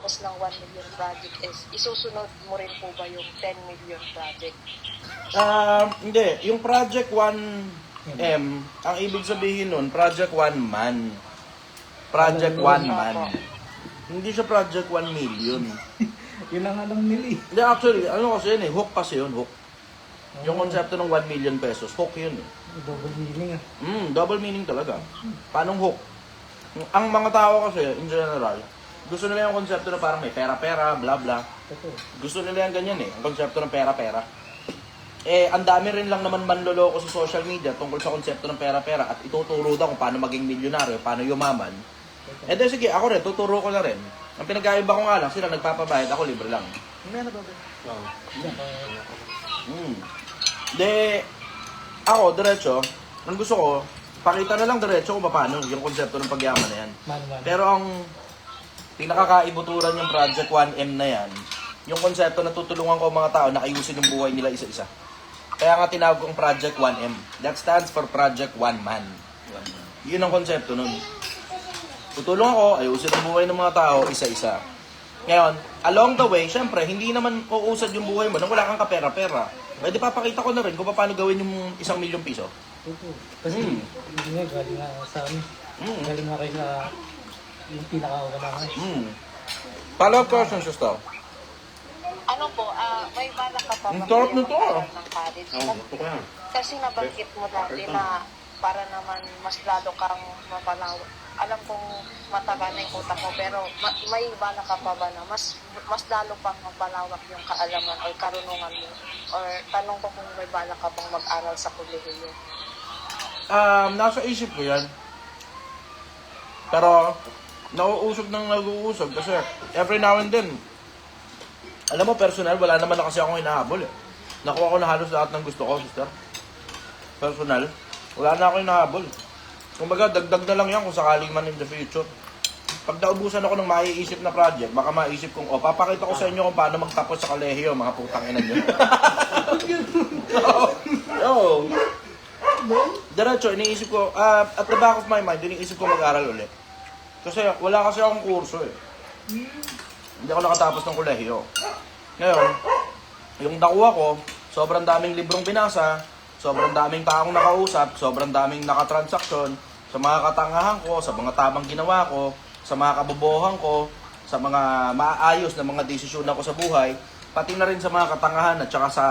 pagkatapos ng 1 million project is isusunod mo rin po ba yung 10 million project? Hindi. Yung Project 1M, ang ibig sabihin nun, Project 1 Man. Project 1 Man. Hindi siya Project 1 Million. Yun lang alam nila eh. Hindi, actually, ano kasi yun eh, hook kasi yun, hook. Yung konsepto ng 1 million pesos, hook yun eh. Double meaning ah. Double meaning talaga. Paanong hook? Ang mga tao kasi, in general, gusto nila yung konsepto na parang may pera-pera, bla bla. Totoo. Gusto nila yung ganyan eh, ang konsepto ng pera-pera. Eh, ang dami rin lang naman manloloko sa social media tungkol sa konsepto ng pera-pera at ituturo daw kung paano maging milyonaryo, paano yumaman. Eh, di sige, ako rin, tuturo ko na rin. Ang pinag-aiba ko nga lang, sila nagpapabayad, ako libre lang. Hindi na ba? Oo. De, ako, diretso, ang gusto ko, pakita na lang diretso kung paano yung konsepto ng pagyaman na yan. Man. Pero ang pinakakaibuturan yung Project 1M na yan, yung konsepto na tutulungan ko ang mga tao na ayusin yung buhay nila isa-isa. Kaya nga tinawag kong Project 1M. That stands for Project 1 Man. Yun ang konsepto nun. Tutulong ako, ayusin ang buhay ng mga tao isa-isa. Ngayon, along the way, syempre, hindi naman uusad yung buhay mo nang wala kang kapera-pera. Pwede papakita ko na rin kung paano gawin yung 1 milyong piso. Totoo. Kasi hindi nga galing nga sa amin. Galing nga kayo na yung pinaka-kailangan. Follow-up question, sister. Ano po, may balak ka pa Ang sarap nito, mag-aral ng college? Kasi nabanggit mo dati na para naman mas lalo kang mapalawak. Alam kong mataba na yung utak mo, pero may balak ka pa ba na mas lalo pang mapalawak yung kaalaman o karunungan mo? Or tanong ko kung may balak ka pang mag-aral sa kolehiyo? Nasa isip ko yan. Pero, nauusog ng nag-uusog kasi every now and then, alam mo, personal, wala naman na kasi akong hinahabol eh. Nakuha ko na halos lahat ng gusto ko, sister. Personal, wala na ako hinahabol. Kumbaga, dagdag na lang yan kung sakaling man in the future. Pag naubusan ako ng maiisip na project, baka maisip kong, papakita ko sa inyo kung paano magtapos sa kolehiyo, mga putang ina nyo. Oo. Diretso, iniisip ko, at the back of my mind, iniisip ko mag-aral ulit. Kasi wala kasi akong kurso eh. Hindi ako nakatapos ng kolehiyo. Ngayon, yung nakuha ko, sobrang daming librong binasa, sobrang daming taong nakausap, sobrang daming nakatransaksyon sa mga katangahan ko, sa mga tamang ginawa ko, sa mga kabobohan ko, sa mga maayos na mga desisyon ako sa buhay, pati na rin sa mga katangahan at saka sa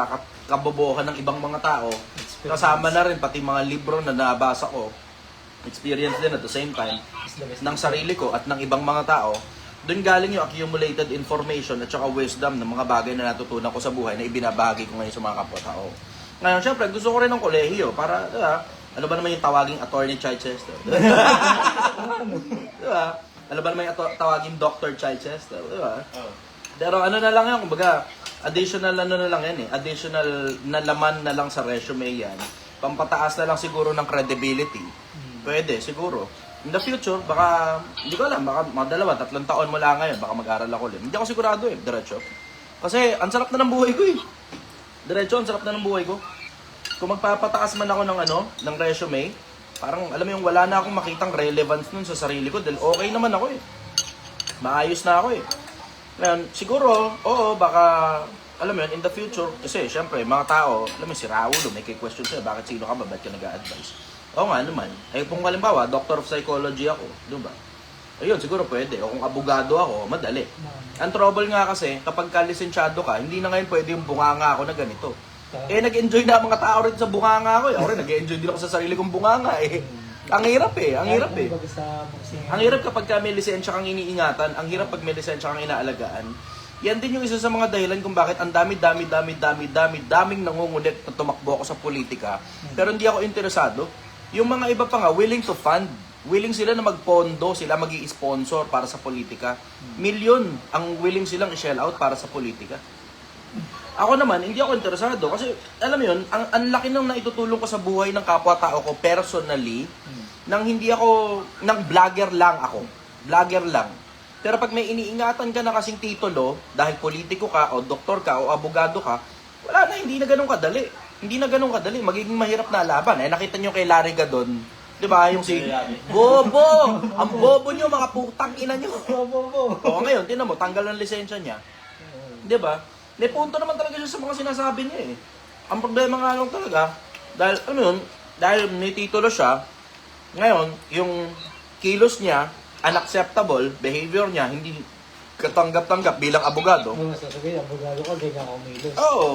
kabobohan ng ibang mga tao. Kasama na rin pati mga libro na nabasa ko, experience din at the same time, ng sarili ko at ng ibang mga tao. Doon galing yung accumulated information at saka wisdom ng mga bagay na natutunan ko sa buhay na ibinabahagi ko ngayon sa mga kapwa-tao. Ngayon, syempre, gusto ko rin ng kolehiyo para, ano ba naman yung tawaging Attorney Chichester? Diba? Ano ba naman yung tawaging Dr. Chichester? Diba? Pero ano na lang yan, kumbaga, additional ano na lang yan eh. Additional na laman na lang sa resume yan. Pampataas na lang siguro ng credibility. Pwede, siguro. In the future, baka, hindi ko alam, baka mga 2-3 taon mula ngayon, baka mag-aral ako ulit. Hindi ako sigurado eh, diretso. Kasi, ang sarap na ng buhay ko eh. Diretso, ang sarap na ng buhay ko. Kung magpapataas man ako ng resume, parang, alam mo yung wala na akong makitang relevance nun sa sarili ko dahil okay naman ako eh. Maayos na ako eh. Ngayon, siguro, oo, baka, alam mo yun, in the future, kasi syempre, mga tao, alam mo, si Raulo, may question sa'yo, bakit sino ka ba, ba't ka nag-a-advise? Oo nga naman. Eh, kung halimbawa, Doctor of Psychology ako, diba? Ayun, siguro pwede. O kung abogado ako, madali. Ang trouble nga kasi, kapag ka-lisensyado ka, hindi na ngayon pwede yung bunganga ako na ganito. Eh, nag-enjoy na mga tao rin sa bunganga ko eh. Ako rin, nag-enjoy din ako sa sarili kong bunganga eh. Ang hirap eh, ang hirap eh. Ang hirap kapag ka may lisensya kang iniingatan, ang hirap pag may lisensya kang inaalagaan. Yan din yung isa sa mga dahilan kung bakit ang daming nangungulit na tumakbo ako sa politika. Pero hindi ako interesado. Yung mga iba pa nga, willing to fund. Willing sila na magpondo, sila mag-i-sponsor para sa politika. Milyon ang willing silang i-shell out para sa politika. Ako naman, hindi ako interesado. Kasi, alam mo yun, ang laki nang naitutulong ko sa buhay ng kapwa-tao ko personally, nang hindi ako, nang vlogger lang ako. Vlogger lang. Pero pag may iniingatan ka na kasing titulo, dahil politiko ka, o doktor ka, o abogado ka, wala na, hindi na ganun kadali. Hindi na ganun kadali. Magiging mahirap na laban. Eh, nakita nyo kay Larry Gadon, Di ba? Yung si Bobo! Ang bobo nyo, mga putang ina nyo. Oo, ngayon, tinan mo, tanggal ng lisensya niya. Di ba? May punto naman talaga siya sa mga sinasabi niya eh. Ang problema nga lang talaga, dahil, ano yun, dahil may titulo siya, ngayon, yung kilos niya, unacceptable, behavior niya, hindi katanggap-tanggap bilang abogado. Ano sasabihin, abogado ka, ganyan ako umilos. Oo.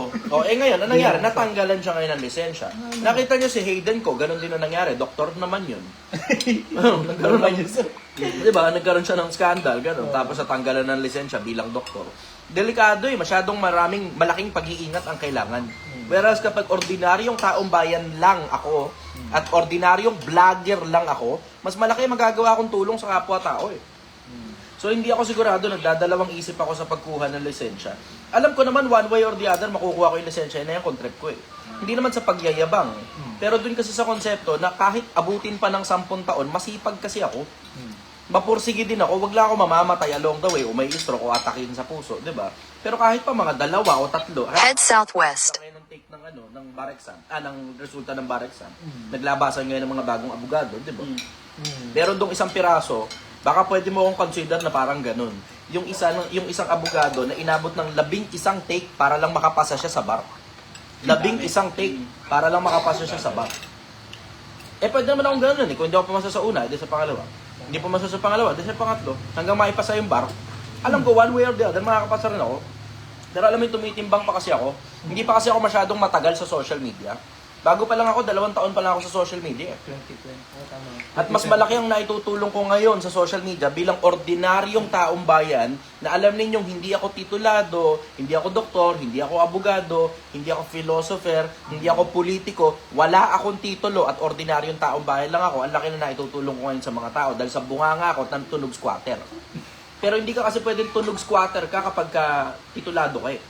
Ngayon, ano nangyari? Natanggalan siya ngayon ng lisensya. Nakita niyo si Hayden ko, ganun din ang nangyari. Doktor naman yun. Nagkaroon ng, di ba? Nagkaroon siya ng scandal, ganun. Tapos natanggalan ng lisensya bilang doktor. Delikado eh. Masyadong malaking pag-iingat ang kailangan. Whereas kapag ordinaryong taong bayan lang ako, at ordinaryong vlogger lang ako, mas malaki magagawa akong tulong sa kapwa-tao eh. So hindi ako sigurado, nagdadalawang isip ako sa pagkuha ng lisensya. Alam ko naman one way or the other makukuha ko yung lisensya na yan kung trip ko eh. Hindi naman sa pagyayabang. Pero dun kasi sa konsepto na kahit abutin pa ng 10 taon, masipag kasi ako. Mapursige din ako, wag lang ako mamamatay along the way o may stroke o atakin sa puso, 'di ba? Pero kahit pa mga 2 o 3, Head southwest. ng take ng ng bar exam, ng resulta ng bar exam. Naglabasan ngayon ng mga bagong abogado, 'di ba? Pero dong isang piraso, baka pwede mo akong consider na parang ganun. Yung isang abogado na inabot ng 11 take para lang makapasa siya sa bar. 11 take para lang makapasa siya sa bar. Pwede naman akong ganun eh. Kung hindi ako pumasa sa una, edi sa pangalawa. Hindi pumasa sa pangalawa, edi sa pangatlo. Hanggang maipasa yung bar. Alam ko, one way or the other, makakapasa rin ako. Pero alam mo yung tumitimbang pa kasi ako. Hindi pa kasi ako masyadong matagal sa social media. Bago pa lang ako, 2 taon pa lang ako sa social media. 2020. Tama. At mas malaki ang naitutulong ko ngayon sa social media bilang ordinaryong taong bayan na alam ninyong hindi ako titulado, hindi ako doktor, hindi ako abogado, hindi ako philosopher, hindi ako politiko, wala akong titulo at ordinaryong taong bayan lang ako. Ang laki na naitutulong ko ngayon sa mga tao dahil sa bunganga ako ng tunog squatter. Pero hindi ka kasi pwedeng tunog squatter ka kapag ka titulado ka eh.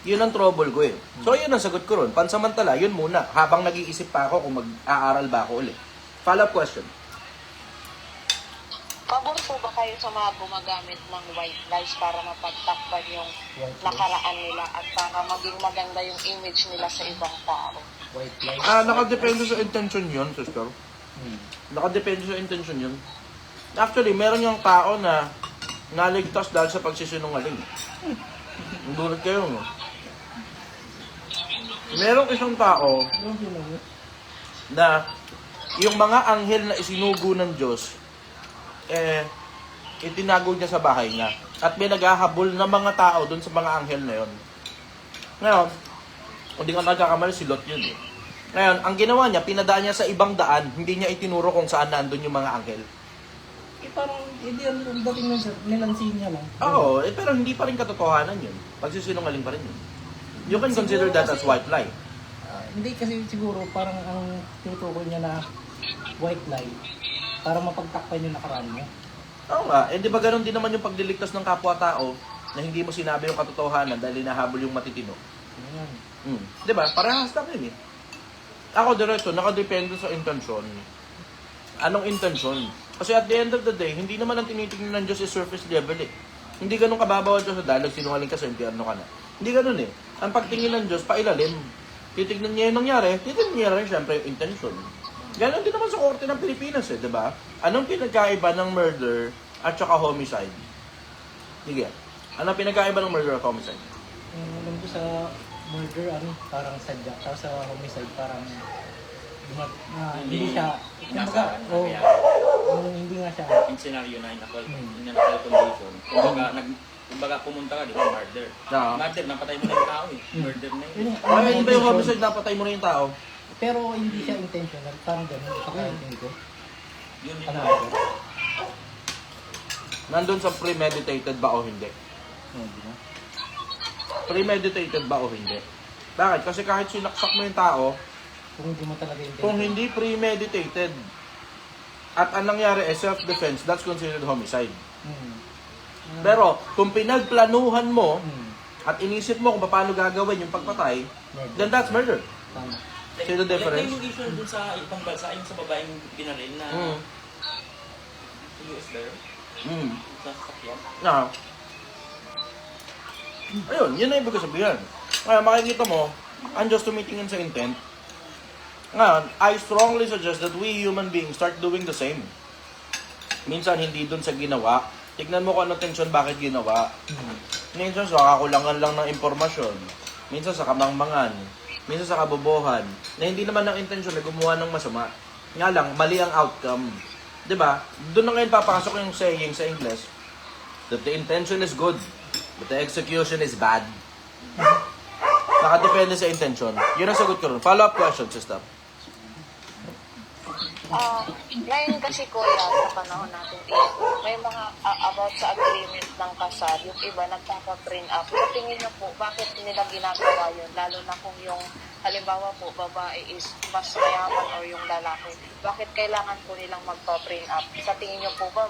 Yun ang trouble ko eh. So yun ang sagot ko ron. Pansamantala, yun muna. Habang nag-iisip pa ako kung mag-aaral ba ako ulit. Follow-up question. Pabor po ba kayo sa mga gumagamit ng white lies para mapagtakpan yung nakaraan nila at para maging maganda yung image nila sa ibang tao? White lies. Nakadepende sa intention yun, sister. Nakadepende sa intention yun. Actually, meron yung tao na naligtas dahil sa pagsisinungaling. Dulot kayo, no? Merong isang tao na yung mga anghel na isinugo ng Diyos, itinago niya sa bahay niya. At may naghahabol na mga tao dun sa mga anghel na yun. Ngayon, kung di ka nagkakamali, si Lot yun eh. Ngayon, ang ginawa niya, pinadaan niya sa ibang daan, hindi niya itinuro kung saan nandun yung mga anghel. Parang hindi ang dating nun sir, nilansin niya lang. Oo, pero hindi pa rin katotohanan yun. Pagsisinungaling pa rin yun. You can consider that as white lie. Hindi kasi siguro parang ang tinutukoy niya na white lie para mapagtakpan yung nakaraan mo. Oo nga, di ba ganun din naman yung pagliligtas ng kapwa-tao na hindi mo sinabi yung katotohanan dahil hinahabol yung matitino? Ayan. Di ba? Parehas lang yun eh. Ako diretso, nakadepende sa intensyon. Anong intensyon? Kasi at the end of the day, hindi naman ang tinitingnan ng Diyos is surface level eh. Hindi ganun kababaw ang Diyos sa dahil sinungaling ka sa impyerno ka na. Hindi ganun eh. Ang pagtingin ng Diyos, pailalim. Titignan niya yung nangyari, titignan niya rin siyempre yung intention. Ganon din naman sa korte ng Pilipinas eh, di ba? Anong pinagkaiba ng murder at saka homicide? Sige. Anong pinagkaiba ng murder at homicide? Alam ko sa murder, parang sadya. Tapos sa homicide, parang hindi siya, kumbaga, hindi nga siya. In scenario na in-actual condition, kumbaga pumunta ka, di ba, murder. Murder, napatay mo na yung tao eh. Murder na yun. Ay, hindi ba yung homicide, napatay mo na yung tao? Pero hindi siya intentional, parang gano'n, pagkaintin ko. Yun Ano yung ba? Nandun sa premeditated ba o hindi? Hindi na. Premeditated ba o hindi? Bakit? Kasi kahit sinaksak mo yung tao, Kung hindi mo talaga intentional. kung hindi premeditated at ang nangyari ay self-defense, that's considered homicide. Pero kung pinagplanuhan mo at inisip mo kung paano gagawin yung pagpatay, then that's murder. Tama. See the difference? Yung issue dun sa ibang bansa, yung sa babaeng binaril na sa US there, sa sasakyan. Ayun, yun na ibig sabihin. Kaya makikita mo, ang Diyos tumitingin sa intent. Ngayon, I strongly suggest that we human beings start doing the same. Minsan hindi dun sa ginawa. Tignan mo kung ano tensyon bakit ginawa. Minsan sa kakulangan lang ng impormasyon. Minsan sa kamangmangan. Minsan sa kabobohan. Na hindi naman ng intensyon na gumawa ng masama. Nga lang, mali ang outcome. 'Di ba? Doon na ngayon papasok yung saying sa English that the intention is good, but the execution is bad. Nakadepende sa intention. Yun ang sagot ko ron. Follow-up question, sister. Ngayon kasi kuya, sa panahon natin may mga about sa agreement ng kasal, yung iba nagpapa-print up. Sa tingin niyo po, bakit nila ginagawa yun? Lalo na kung yung, halimbawa po, babae is mas mayaman or yung lalaki. Bakit kailangan po nilang magpa-print up? Sa tingin niyo po ba,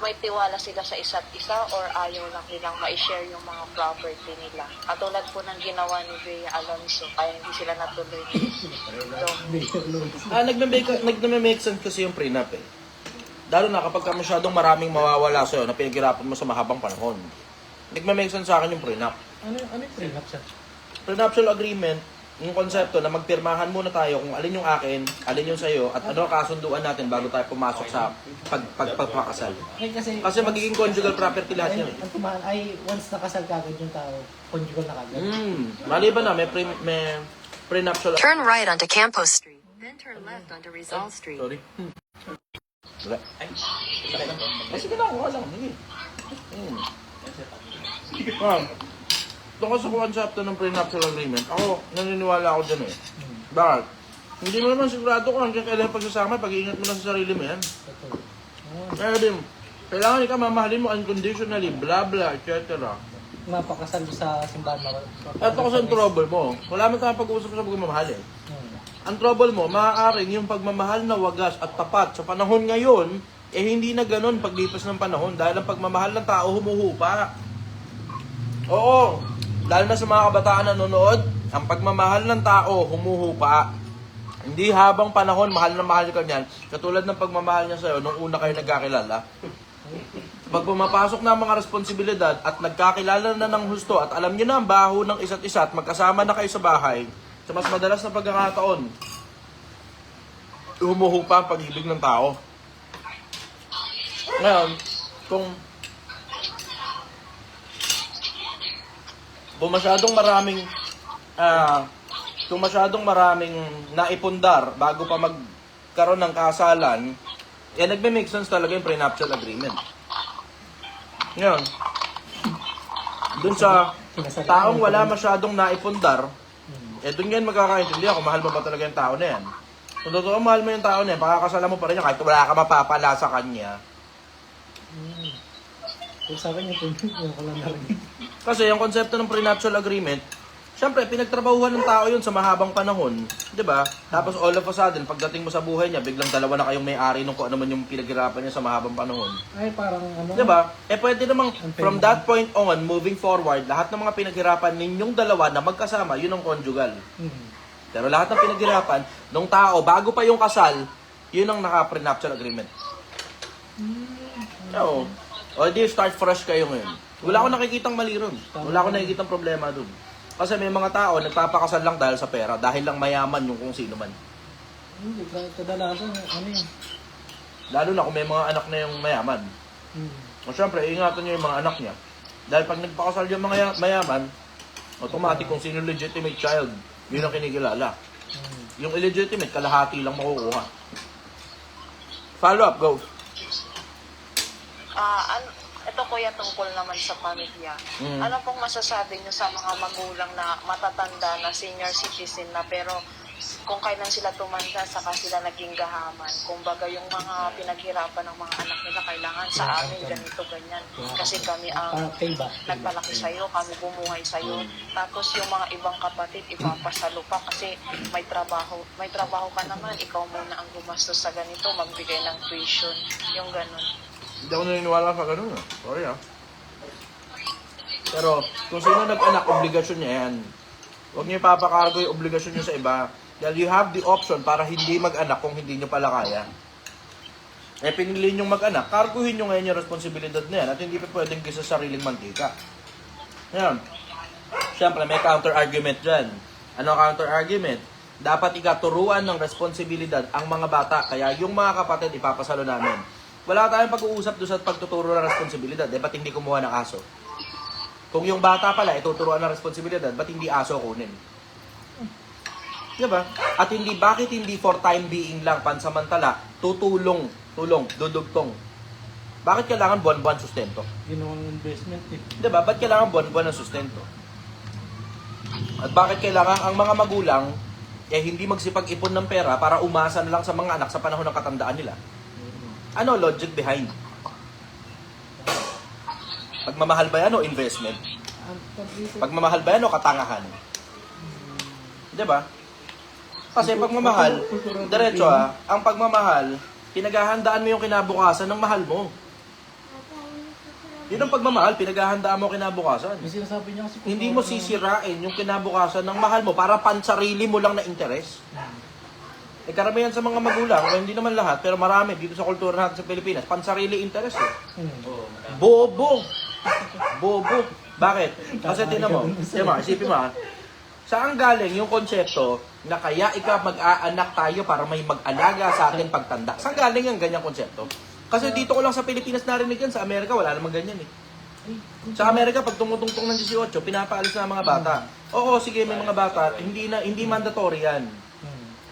may tiwala sila sa isa't isa or ayaw lang nilang ma-share yung mga property nila? Katulad po ng ginawa ni Bea Alonso, kaya hindi sila natuloy. Nagme-make sense kasi yung prenup eh. Lalo na kapag ka masyadong maraming mawawala sa'yo na pinaghirapan mo sa mahabang panahon. Nagme-make sense sa akin yung prenup. Ano yung prenup siya? Prenuptial agreement, yung konsepto na magpirmahan muna tayo kung alin yung akin, alin yung sa'yo, at ano ang kasunduan natin bago tayo pumasok sa pagpapakasal. Kasi magiging conjugal property lahat yun. Ang tumahan ay once nakasal ka agad yung tao, conjugal na kagad. Maliban na, may prenuptial. Turn right onto Campos Street, then turn left onto Rizal Street. Sorry. Wala. Sige lang, wala lang. Sige. Tungkol sa konsepto ng prenuptial agreement, ako, naniniwala ako dyan eh. Bakit? Hindi mo naman sigurado kung hanggang kailan pagsasama, pag-iingat mo lang sa sarili mo yan. Kaya din, kailangan ikaw mamahalin mo unconditionally, blah blah, etc. Mapakasal sa simbahan na. Ito kasi ang trouble mo. Wala man tayong pag-uusap sa pagmamahal eh. Ang trouble mo, maaaring yung pagmamahal na wagas at tapat sa panahon ngayon, eh hindi na ganun paglipas ng panahon dahil ang pagmamahal ng tao humuhupa. Oo, lalo na sa mga kabataan na nanonood, ang pagmamahal ng tao humuhupa. Hindi habang panahon, mahal na mahal ka niyan, katulad ng pagmamahal niya sa'yo nung una kayo nagkakilala. Pag pumapasok na ang mga responsibilidad at nagkakilala na ng husto at alam niyo na ang baho ng isa't isa at magkasama na kayo sa bahay, sa mas madalas na pagkakataon, humuhupa ang pag-ibig ng tao. Ngayon, kung masyadong maraming naipundar bago pa magkaroon ng kasalan, eh nagme-make sense talaga yung prenuptial agreement. Ngayon, dun sa taong wala masyadong naipundar, eh dun yan magkakaintindihan kung mahal mo ba talaga yung tao na yan. Kung totoo mahal mo yung tao na yan, pakakasalan mo pa rin yan kahit wala ka mapapala sa kanya. Kung sa akin yung ko lang narinig. Kasi yung konsepto ng prenuptial agreement, syempre, pinagtrabahuhan ng tao yun sa mahabang panahon. 'Di ba? Tapos all of a sudden, pagdating mo sa buhay niya, biglang dalawa na kayong may-ari nung kung ano man yung pinaghirapan niya sa mahabang panahon. Ay, parang ano? 'Di ba? Eh pwede namang from that point on, moving forward, lahat ng mga pinaghirapan ninyong dalawa na magkasama, yun ang conjugal. Pero lahat ng pinaghirapan ng tao, bago pa yung kasal, yun ang naka-prenuptial agreement. Oo. O di start fresh kayo ngayon. Wala akong nakikitang mali ron. Wala akong nakikitang problema doon. Kasi may mga tao nagpapakasal lang dahil sa pera, dahil lang mayaman yung kung sino man. Hindi, kadalasan, ano yun? Lalo na kung may mga anak na yung mayaman. O syempre, ingatan niyo yung mga anak niya. Dahil pag nagpakasal yung mga mayaman, automatic kung sino legitimate child, yun ang kinikilala. Yung illegitimate, kalahati lang makukuha. Follow up, go. Ito kuya tungkol naman sa pamilya. Ano pong masasabi niyo sa mga magulang na matatanda na senior citizen na pero kung kailan sila tumanda saka sila naging gahaman? Kumbaga yung mga pinaghirapan ng mga anak nila kailangan sa amin ganito ganyan kasi kami ang nagpalaki sa'yo, kami bumuhay sa'yo. Tapos yung mga ibang kapatid ipapasalo pa kasi may trabaho ka naman, ikaw muna ang gumastos sa ganito, magbigay ng tuition, yung ganun. Hindi ako naniniwala sa ganun. Sorry ah. Pero kung sino nag-anak, obligasyon niya yan. Huwag niyo ipapakargo yung obligasyon niyo sa iba. Dahil you have the option para hindi mag-anak kung hindi niyo pala kaya. Eh pinili niyong mag-anak, karguhin niyo ngayon yung responsibilidad na yan at hindi pa pwedeng kisa sariling mantika. Ngayon, siyempre may counter-argument dyan. Ano ang counter-argument? dapat ikaturuan ng responsibilidad ang mga bata. Kaya yung mga kapatid, ipapasalo namin. Wala tayong pag-uusap doon sa pagtuturo ng responsibilidad. Ba't hindi kumuha ng aso? Kung yung bata pala, ituturuan ng responsibilidad, ba't hindi aso kunin? Diba? At hindi, bakit hindi for time being lang, pansamantala, tulong, dudugtong. Bakit kailangan buwan-buwan sustento? Ginawang investment eh. Diba? Ba't kailangan buwan-buwan ng sustento? At bakit kailangan ang mga magulang hindi magsipag-ipon ng pera para umasa na lang sa mga anak sa panahon ng katandaan nila? Ano logic behind? Pagmamahal ba yan o investment? Pagmamahal ba yan o katangahan? Diba? Kasi pagmamahal, diretso ang pagmamahal, pinaghahandaan mo yung kinabukasan ng mahal mo. Yun ang pagmamahal, pinaghahandaan mo kinabukasan. May sinasabi niya kasi Hindi mo sisirain yung kinabukasan ng mahal mo para pansarili mo lang na interes. Karamihan sa mga magulang, hindi naman lahat, pero marami dito sa kultura natin sa Pilipinas, pansarili interes eh. Bobo! Bobo! Bakit? Kasi tinan mo, isipin mo saan galing yung konsepto na kaya ikaw mag-aanak tayo para may mag-alaga sa atin pagtanda? Saan galing yung ganyang konsepto? Kasi dito ko lang sa Pilipinas narinig yan, sa Amerika wala namang ganyan eh. Sa Amerika, pag tumutungtong ng 18, pinapaalis na ang mga bata. Oo, sige, may mga bata, hindi mandatory yan.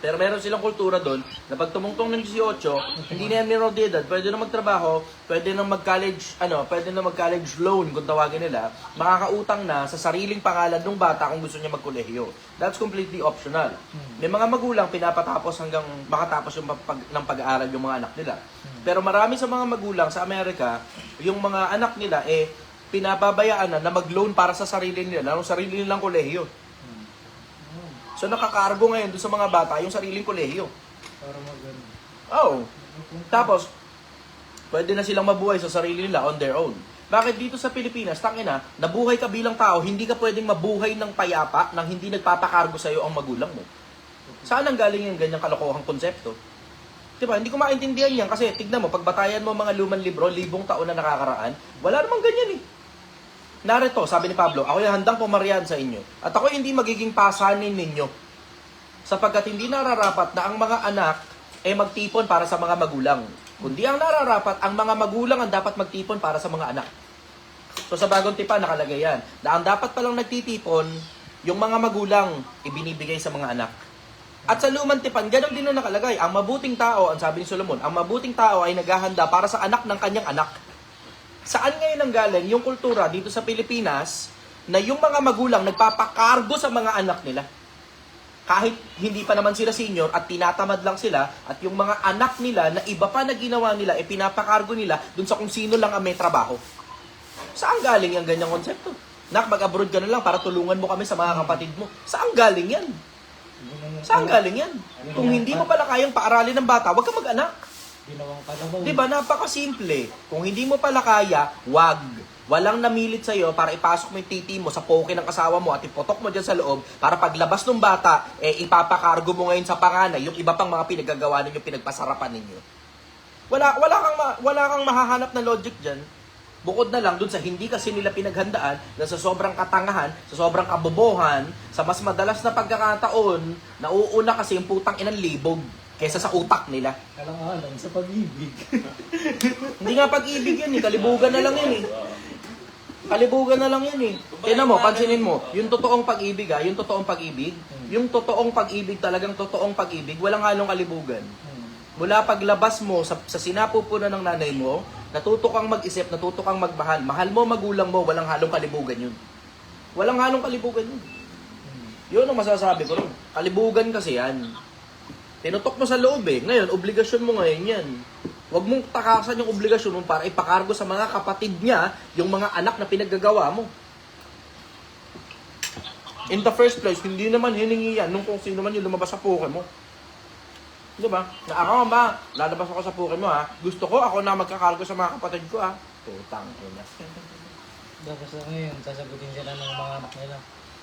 Pero meron silang kultura doon na pag tumungtong ng 18, hindi na yan minor de edad, pwede na magtrabaho, pwede na mag-college loan kung tawagin nila, makakautang na sa sariling pangalan ng bata kung gusto niya magkolehiyo. That's completely optional. May mga magulang pinapatapos hanggang makatapos yung ng pag-aaral yung mga anak nila. Pero marami sa mga magulang sa Amerika, yung mga anak nila pinapabayaan na mag-loan para sa sarili nila, ng sarili nilang kolehiyo. So nakakargo ngayon doon sa mga bata yung sariling kolehiyo. para maganda. Oh. Tapos, pwede na silang mabuhay sa sarili nila on their own. Bakit dito sa Pilipinas, tangina, nabuhay ka bilang tao, hindi ka pwedeng mabuhay ng payapa nang hindi nagpapakargo sa'yo ang magulang mo? Saan ang galing yung ganyang kalokohang konsepto? Diba? Hindi ko maintindihan yan kasi tignan mo, pagbatayan mo mga lumang libro, libong taon na nakakaraan, wala namang ganyan eh. Narito, sabi ni Pablo, ako'y handang pumarihan sa inyo. At ako'y hindi magiging pasanin ninyo. Sapagkat hindi nararapat na ang mga anak magtipon para sa mga magulang. Kundi ang nararapat, ang mga magulang ang dapat magtipon para sa mga anak. So sa bagong tipan, nakalagay yan. Na ang dapat palang nagtitipon, yung mga magulang ibinibigay sa mga anak. At sa lumang tipan, ganun din na nakalagay. Ang mabuting tao, ang sabi ni Solomon, ang mabuting tao ay naghahanda para sa anak ng kanyang anak. Saan ngayon ang galing yung kultura dito sa Pilipinas na yung mga magulang nagpapakargo sa mga anak nila? Kahit hindi pa naman sila senior at tinatamad lang sila at yung mga anak nila na iba pa na ginawa nila, pinapakargo nila dun sa kung sino lang ang may trabaho. Saan galing yung ganyang konsepto? Nak, mag-abroad ka na lang para tulungan mo kami sa mga kapatid mo. Saan galing yan? Saan galing yan? Kung hindi mo pala kayang paaralin ng bata, huwag ka mag-anak. Ginawang kalabaw. Diba, napakasimple. Kung hindi mo pala kaya, wag. Walang namilit sa'yo para ipasok mo yung titi mo sa poke ng asawa mo at ipotok mo dyan sa loob para paglabas ng bata, ipapakargo mo ngayon sa panganay yung iba pang mga pinagagawa ninyo, pinagpasarapan ninyo. Wala kang mahahanap na logic dyan. Bukod na lang dun sa hindi kasi nila pinaghandaan na sa sobrang katangahan, sa sobrang kabobohan, sa mas madalas na pagkakataon, nauuna kasi yung putang inang libog kesa sa utak nila. Alang-alang sa pag-ibig. Hindi nga pag-ibig yan eh. Kalibugan na lang yan eh. Kalibugan na lang yan eh. Tignan mo, pansinin mo, yung totoong pag-ibig yung totoong pag-ibig, yung totoong pag-ibig, talagang totoong pag-ibig, walang halong kalibugan. Mula paglabas mo sa sinapupunan ng nanay mo, natuto kang mag-isip, natuto kang magmahal. Mahal mo, magulang mo, walang halong kalibugan yun. Walang halong kalibugan yun. Yun ang masasabi ko rin. Kalibugan kasi yan. Tinutok mo sa loob eh. Ngayon, obligasyon mo ngayon yan. Huwag mong takasan yung obligasyon mo para ipakargo sa mga kapatid niya yung mga anak na pinaggagawa mo. In the first place, hindi naman hiningi yan nung kung sino man yung lumabas sa puke mo. Diba? Na ako ba, lalabas ako sa puke mo gusto ko ako na magkakargo sa mga kapatid ko Putang ina. Tapos ngayon, sasagutin sila ng mga anak nila.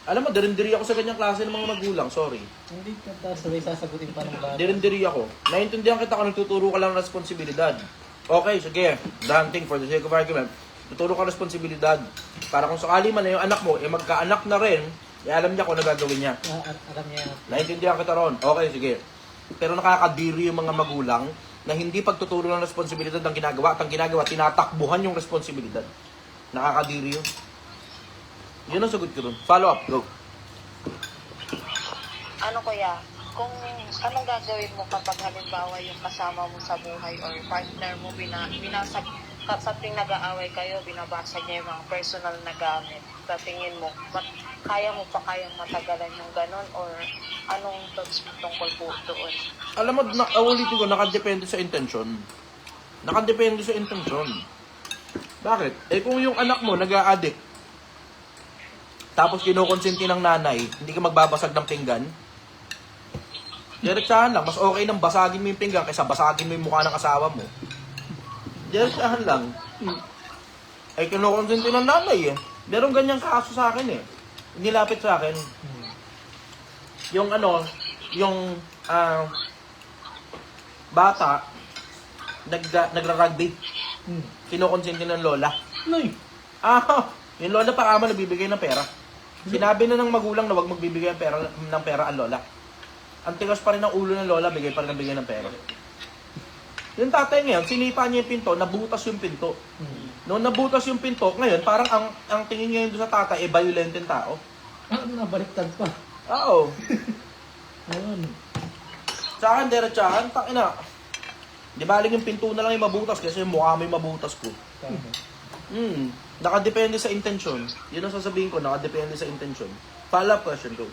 Alam mo, derindiri ako sa ganyang klase ng mga magulang, sorry. Hindi ka sabay sasagutin pa ng bata. Derindiri ako. Naintindihan kita kung nagtuturo ka lang ng responsibilidad. Okay, sige, daunting for the sake of argument. Tuturo ka responsibilidad. Para kung sakali man na yung anak mo, magkaanak na rin, alam niya kung ano gagawin niya. Alam niya. Naintindihan kita ron. Okay, sige. Pero nakakadiri yung mga magulang na hindi pagtuturo ng responsibilidad ng ginagawa at ang ginagawa, tinatakbuhan yung responsibilidad. Nakakadiri yun. Yun ang sagot ko ron. Follow up, go. Ano kuya, kung anong gagawin mo kapag halimbawa yung kasama mo sa buhay or partner mo binasag sa tuwing nag-aaway kayo, binabasag niya yung mga personal na gamit. Sa tingin mo, kaya mo pa kayang matagalan yung ganon or anong thoughts mo tungkol po doon? Alam mo, ulitin ko, nakadepende sa intention. Nakadepende sa intention. Bakit? Eh kung yung anak mo nag-a-addict, tapos kinukonsinti ng nanay, hindi ka magbabasag ng pinggan, diretsahan lang. Mas okay nang basagin mo yung pinggan kaysa basagin mo yung mukha ng asawa mo. Diretsahan lang. Ay kinukonsinti ng nanay eh. Meron ganyang kaso sa akin eh. Nilapit sa akin. Yung bata, nagra-rugby. Kinukonsinti ng lola. Noy! Yung lola pa kama nagbibigay ng pera. Sinabi na ng magulang na wag magbibigay ng pera ang lola. Ang tigas pa rin ng ulo ng lola, bigay pa rin ng pera. Yung tatay ngayon, sinipa niya yung pinto, nabutas yung pinto. Noong nabutas yung pinto, ngayon parang ang tingin ngayon doon sa tatay, violent yung tao. Nabaliktad pa. Oo. Ayun. Sa akin, diretsahan, takina. Di baling yung pinto na lang yung mabutas kasi yung mukha mo yung mabutas ko. Nakadepende sa intention. Yun ang sasabihin ko, nakadepende sa intention. Follow-up question ko.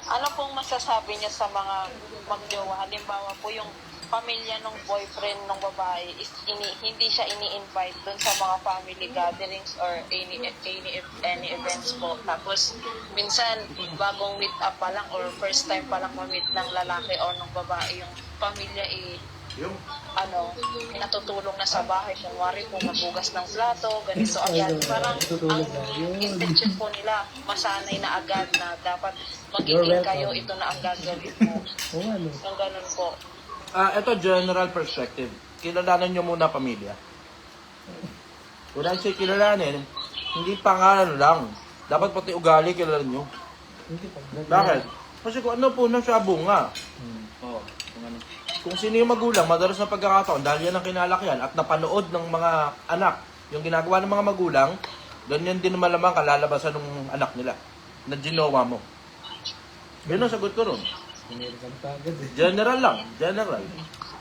Ano pong masasabi niya sa mga magjowa? Halimbawa po yung pamilya ng boyfriend ng babae is hindi siya ini-invite dun sa mga family gatherings or any events po. Tapos minsan bagong meet up pa lang or first time pa lang ma-meet ng lalaki o ng babae yung pamilya natutulong na sa bahay. Kunwari po maghugas ng plato, ganito agad. Parang ang intention po nila, masanay na agad na dapat mag-ibig kayo, ito na ang gagawin mo. Yung ganun po. Ito general perspective. Kilalanin nyo muna pamilya. Kung dahil siya kilalanin, hindi pangalan lang. Dapat pati ugali kilalanin nyo. Bakit? Kasi kung ano po na siya bunga. Oo, kung ano. Kung sino yung magulang, madalas na pagkakataon, dahil yan ang kinalakyan at napanood ng mga anak, yung ginagawa ng mga magulang, ganyan din malamang kalalabasan ng anak nila, na ginawa mo. Yun ang sagot ko ron. General lang, general.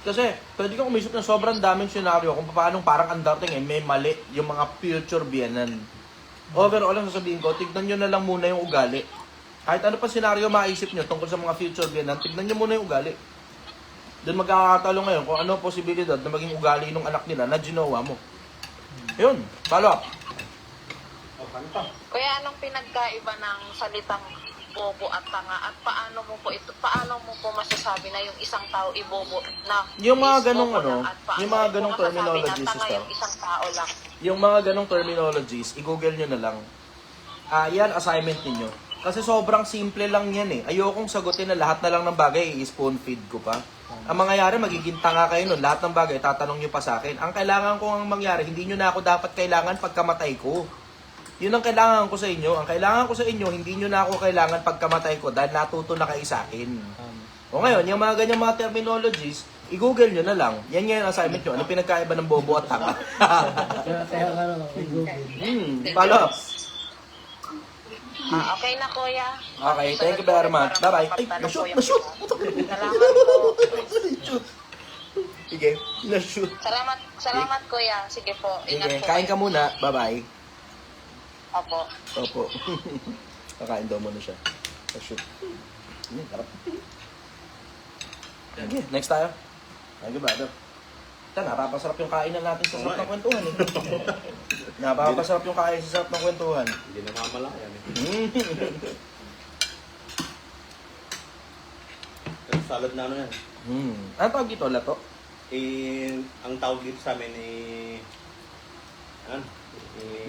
Kasi, pwede kang umisip ng sobrang daming senaryo kung paano parang ang dating may mali yung mga future biyanan. Overall, ang sasabihin ko, tignan nyo na lang muna yung ugali. Kahit ano pa senaryo maisip nyo tungkol sa mga future biyanan, tignan nyo muna yung ugali. Doon magkakatalo ngayon kung ano ang posibilidad na maging ugali ng anak nila na ginawa mo. Yun, follow up. Kaya anong pinagkaiba ng salitang bobo at tanga at paano mo po masasabi na yung isang tao ibobo na Yung mga is ganong bobo ano, lang at paano yung mga mo ganong masasabi terminologies, na tanga sister. yung isang tao lang? Yung mga ganong terminologies, i-google nyo na lang. Yan, assignment ninyo. Kasi sobrang simple lang yan eh. Ayokong sagutin na lahat na lang ng bagay, i-spoon feed ko pa. Ang mangyayari, magiging tanga kayo nun. Lahat ng bagay, tatanong nyo pa sa akin. Ang kailangan ko ang mangyari, hindi nyo na ako dapat kailangan pagkamatay ko. Yun ang kailangan ko sa inyo. Ang kailangan ko sa inyo, hindi nyo na ako kailangan pagkamatay ko dahil natuto na kayo sa akin. O ngayon, yung mga ganyang mga terminologies, i-google nyo na lang. Yan yung assignment nyo. Ano pinagkaiba ng bobo at tanga? Kaya i-google. Follow up. Okay na kuya. Okay, thank you very much. Bye-bye. Ay, na-shoot! Salamat po. Na-shoot! Sige, na-shoot. Salamat kuya. Sige po. Ingat Sige, po. kain ka muna. Bye-bye. Opo. Opo. Kakain daw muna siya. Na-shoot. Harap. Sige, next tayo. Thank you, brother. Ito, napapasarap yung kainan natin sa sarap ng kwentuhan. Eh. Napapasarap yung kain sa sarap ng kwentuhan. Hindi na mamalayan eh. Salad na ano yan. Ano tawag dito? Lato? Eh, ang tawag dito sa amin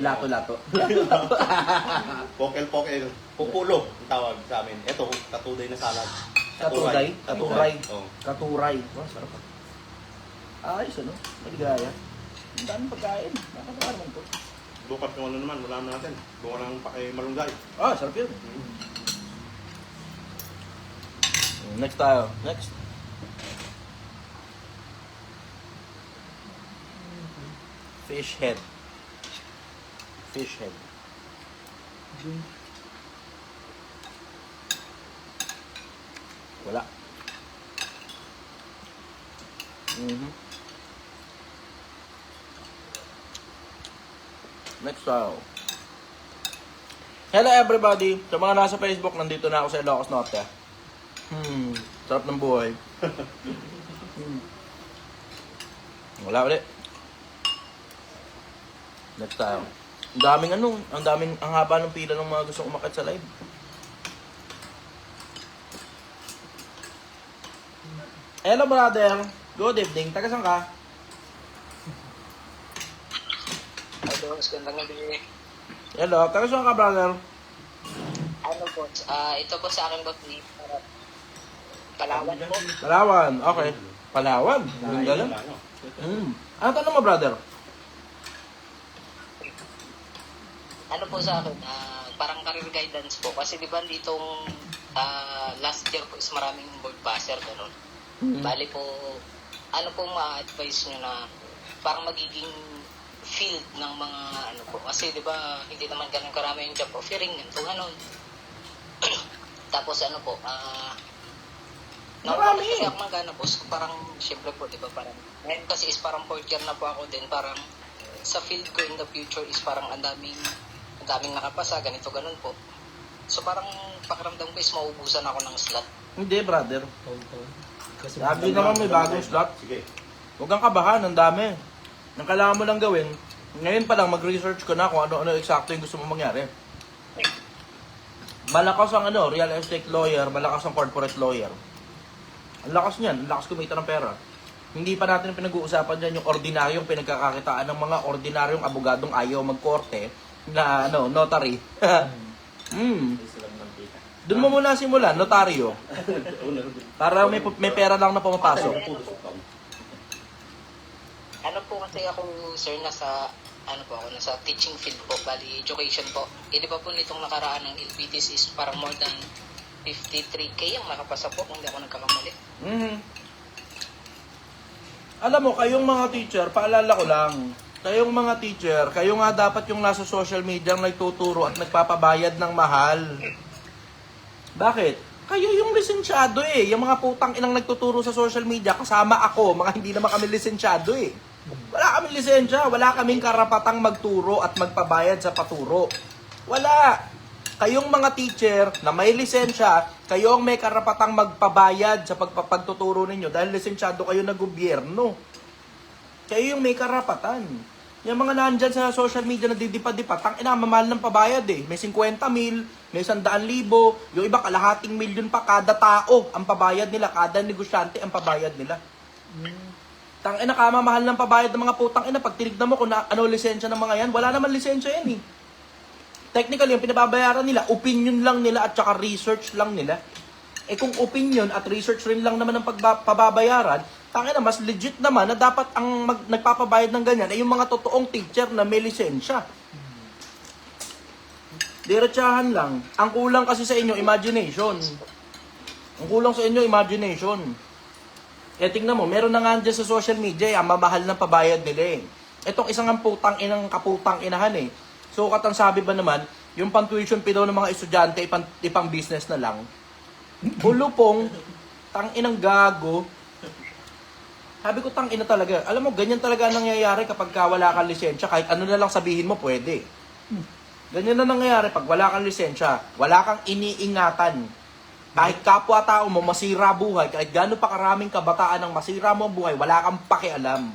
Lato-lato. Pokel. Pupulo ang tawag sa amin. Ito, katuday na salad. Katuray? Katuray. Oo. Katuray. Oh, sarap. Ayos ano? Maligaya. Ang daming pagkain. Nakakatawa naman to. Bukas kung ano naman, wala natin. Bukas lang malunggay. Ah, sarap yun. Next tayo. Next. Fish head. Fish head. Wala. Next tayo. Hello everybody! Sa mga nasa Facebook, nandito na ako sa Ilocos Norte. Sarap ng buhay. Wala ulit. Next tayo. Ang haba ng pila ng mga gustong umakyat sa live. Hello brother! Good evening. Taga saan ka? Hello, gandang gabi. Hello, taga saan ka brother? Ano po, ito po sa akin po, Palawan po. Palawan, okay. Palawan, ganda lang. Ano tanong mo brother? Ano po sa akin, parang career guidance po. Kasi di ba ditong last year po is maraming board passer, ganun. Bali po, ano po ma-advise nyo na parang magiging field ng mga ano po. Kasi di ba hindi naman ganun karami yung job offering, ganito, ganun. Tapos ano po, Marami. Kasi ako magana boss, parang syempre po, di ba parang, ngayon kasi is parang 4th year na po ako din, parang sa field ko in the future is parang ang daming nakapasa, ganito, ganun po. So parang pakiramdam ko is maubusan ako ng slot. Hindi brother. Taon-taon. Kasi Sabi naman may bagong slot. Sige. Huwag kang kabahan, ang dami. Ang kailangan mo lang gawin, ngayon pa lang mag-research ko na kung ano-ano eksakto yung gusto mo mangyari. Malakas ang real estate lawyer, malakas ang corporate lawyer. Ang lakas niyan, ang lakas kumita ng pera. Hindi pa natin pinag-uusapan dyan yung ordinaryong pinagkakakitaan ng mga ordinaryong abogadong ayaw magkorte na notary. Doon mo muna simulan, notaryo. Para may pera lang na pumapasok. Ano po kasi ako, sir, nasa teaching field po, bali education po. Eh, di ba po nitong nakaraan ng LPTs is parang more than 53K ang nakapasa po, kung hindi ako nagkakamali. Alam mo, kayong mga teacher, paalala ko lang, kayong mga teacher, kayo nga dapat yung nasa social media ang nagtuturo at nagpapabayad ng mahal. Bakit? Kayo yung lisensyado eh. Yung mga putang inang nagtuturo sa social media, kasama ako, mga hindi naman kami lisensyado eh. Wala kaming lisensya, wala kaming karapatang magturo at magpabayad sa paturo. Wala. Kayong mga teacher na may lisensya, kayo ang may karapatang magpabayad sa pagpapagtuturo ninyo dahil lisensyado kayo na gobyerno. Kayo yung may karapatan. Yung mga nandyan sa social media na didipa-dipa, tangina, mamahal ng pabayad eh. May 50,000, may 100,000, yung iba kalahating milyon pa kada tao ang pabayad nila, kada negosyante ang pabayad nila. Tangina, kamamahal ng pabayad ng mga putang ina. Pag tinignan mo kung ano lisensya ng mga yan, wala naman lisensya yan eh. Technically, yung pinababayaran nila, opinion lang nila at saka research lang nila. Eh kung opinion at research rin lang naman ang pababayaran, tangina, mas legit naman na dapat ang nagpapabayad ng ganyan ay yung mga totoong teacher na may lisensya. Diretsahan lang. Ang kulang kasi sa inyo, imagination. Ang kulang sa inyo, imagination. Eh tingnan mo, meron na nga dyan sa social media, ang mamahal ng pabayad nila eh. Itong isang ang putang inang kaputang inahan eh. So katang sabi ba naman, yung pang-tuition fee daw ng mga estudyante, ipang business na lang. Bulupong, tang inang gago. Sabi ko, tang ina talaga. Alam mo, ganyan talaga ang nangyayari kapag wala kang lisensya. Kahit ano na lang sabihin mo, pwede. Ganyan na nangyayari pag wala kang lisensya. Wala kang iniingatan. Kahit kapwa-tao mo, masira buhay. Kahit gano'n pa karaming kabataan ang masira mo ang buhay, wala kang pakialam.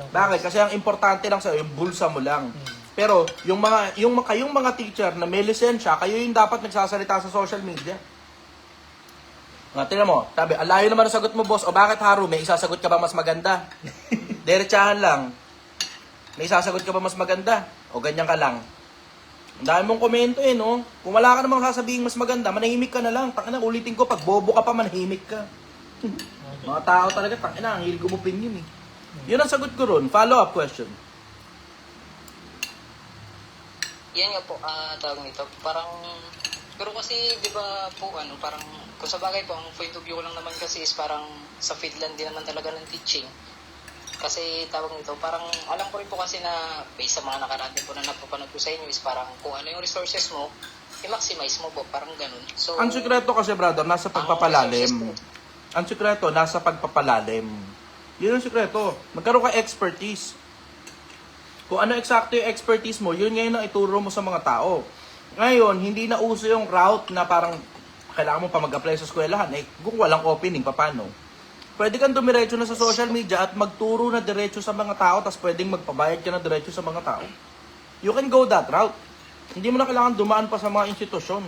Bakit? Kasi ang importante lang sa'yo, yung bulsa mo lang. Pero, kayong mga teacher na may lisensya, kayo yung dapat nagsasalita sa social media. Tingnan mo, sabi, alayo naman ang sagot mo, boss. O bakit, Haru, may isasagot ka ba mas maganda? Diretsahan lang. May isasagot ka ba mas maganda? O ganyan ka lang. Ang dami mong komento eh, no? Kung wala ka namang sasabihin mas maganda, manahimik ka na lang. Tangina, ulitin ko, pag bobo ka pa, manahimik ka. Mga tao talaga, tangina, ang hilig umopinion eh. Yun ang sagot ko ron. Follow-up question. yan nga po, tawag nito, parang, pero kasi, di ba po, parang, kung sa bagay po, ang point of view ko lang naman kasi is parang sa Finland din naman talaga ng teaching. Kasi tawag nito, parang alam ko rin po kasi na based sa mga nakaraan din po na napapanood ko sa inyo is parang kung ano yung resources mo, i-maximize mo po, parang ganun. So, Ang sikreto kasi, brother, nasa pagpapalalim. Ang sikreto, nasa pagpapalalim. Yun ang sikreto. Magkaroon ka expertise. Kung ano eksakto yung expertise mo, yun ngayon ang ituro mo sa mga tao. Ngayon, hindi na uso yung route na parang kailangan mo pa mag-apply sa eskwelahan. Eh, kung walang opening, paano? Pwede kang dumiretso na sa social media at magturo na diretso sa mga tao, tapos pwedeng magpabayad ka na diretso sa mga tao. You can go that route. Hindi mo na kailangan dumaan pa sa mga institusyon.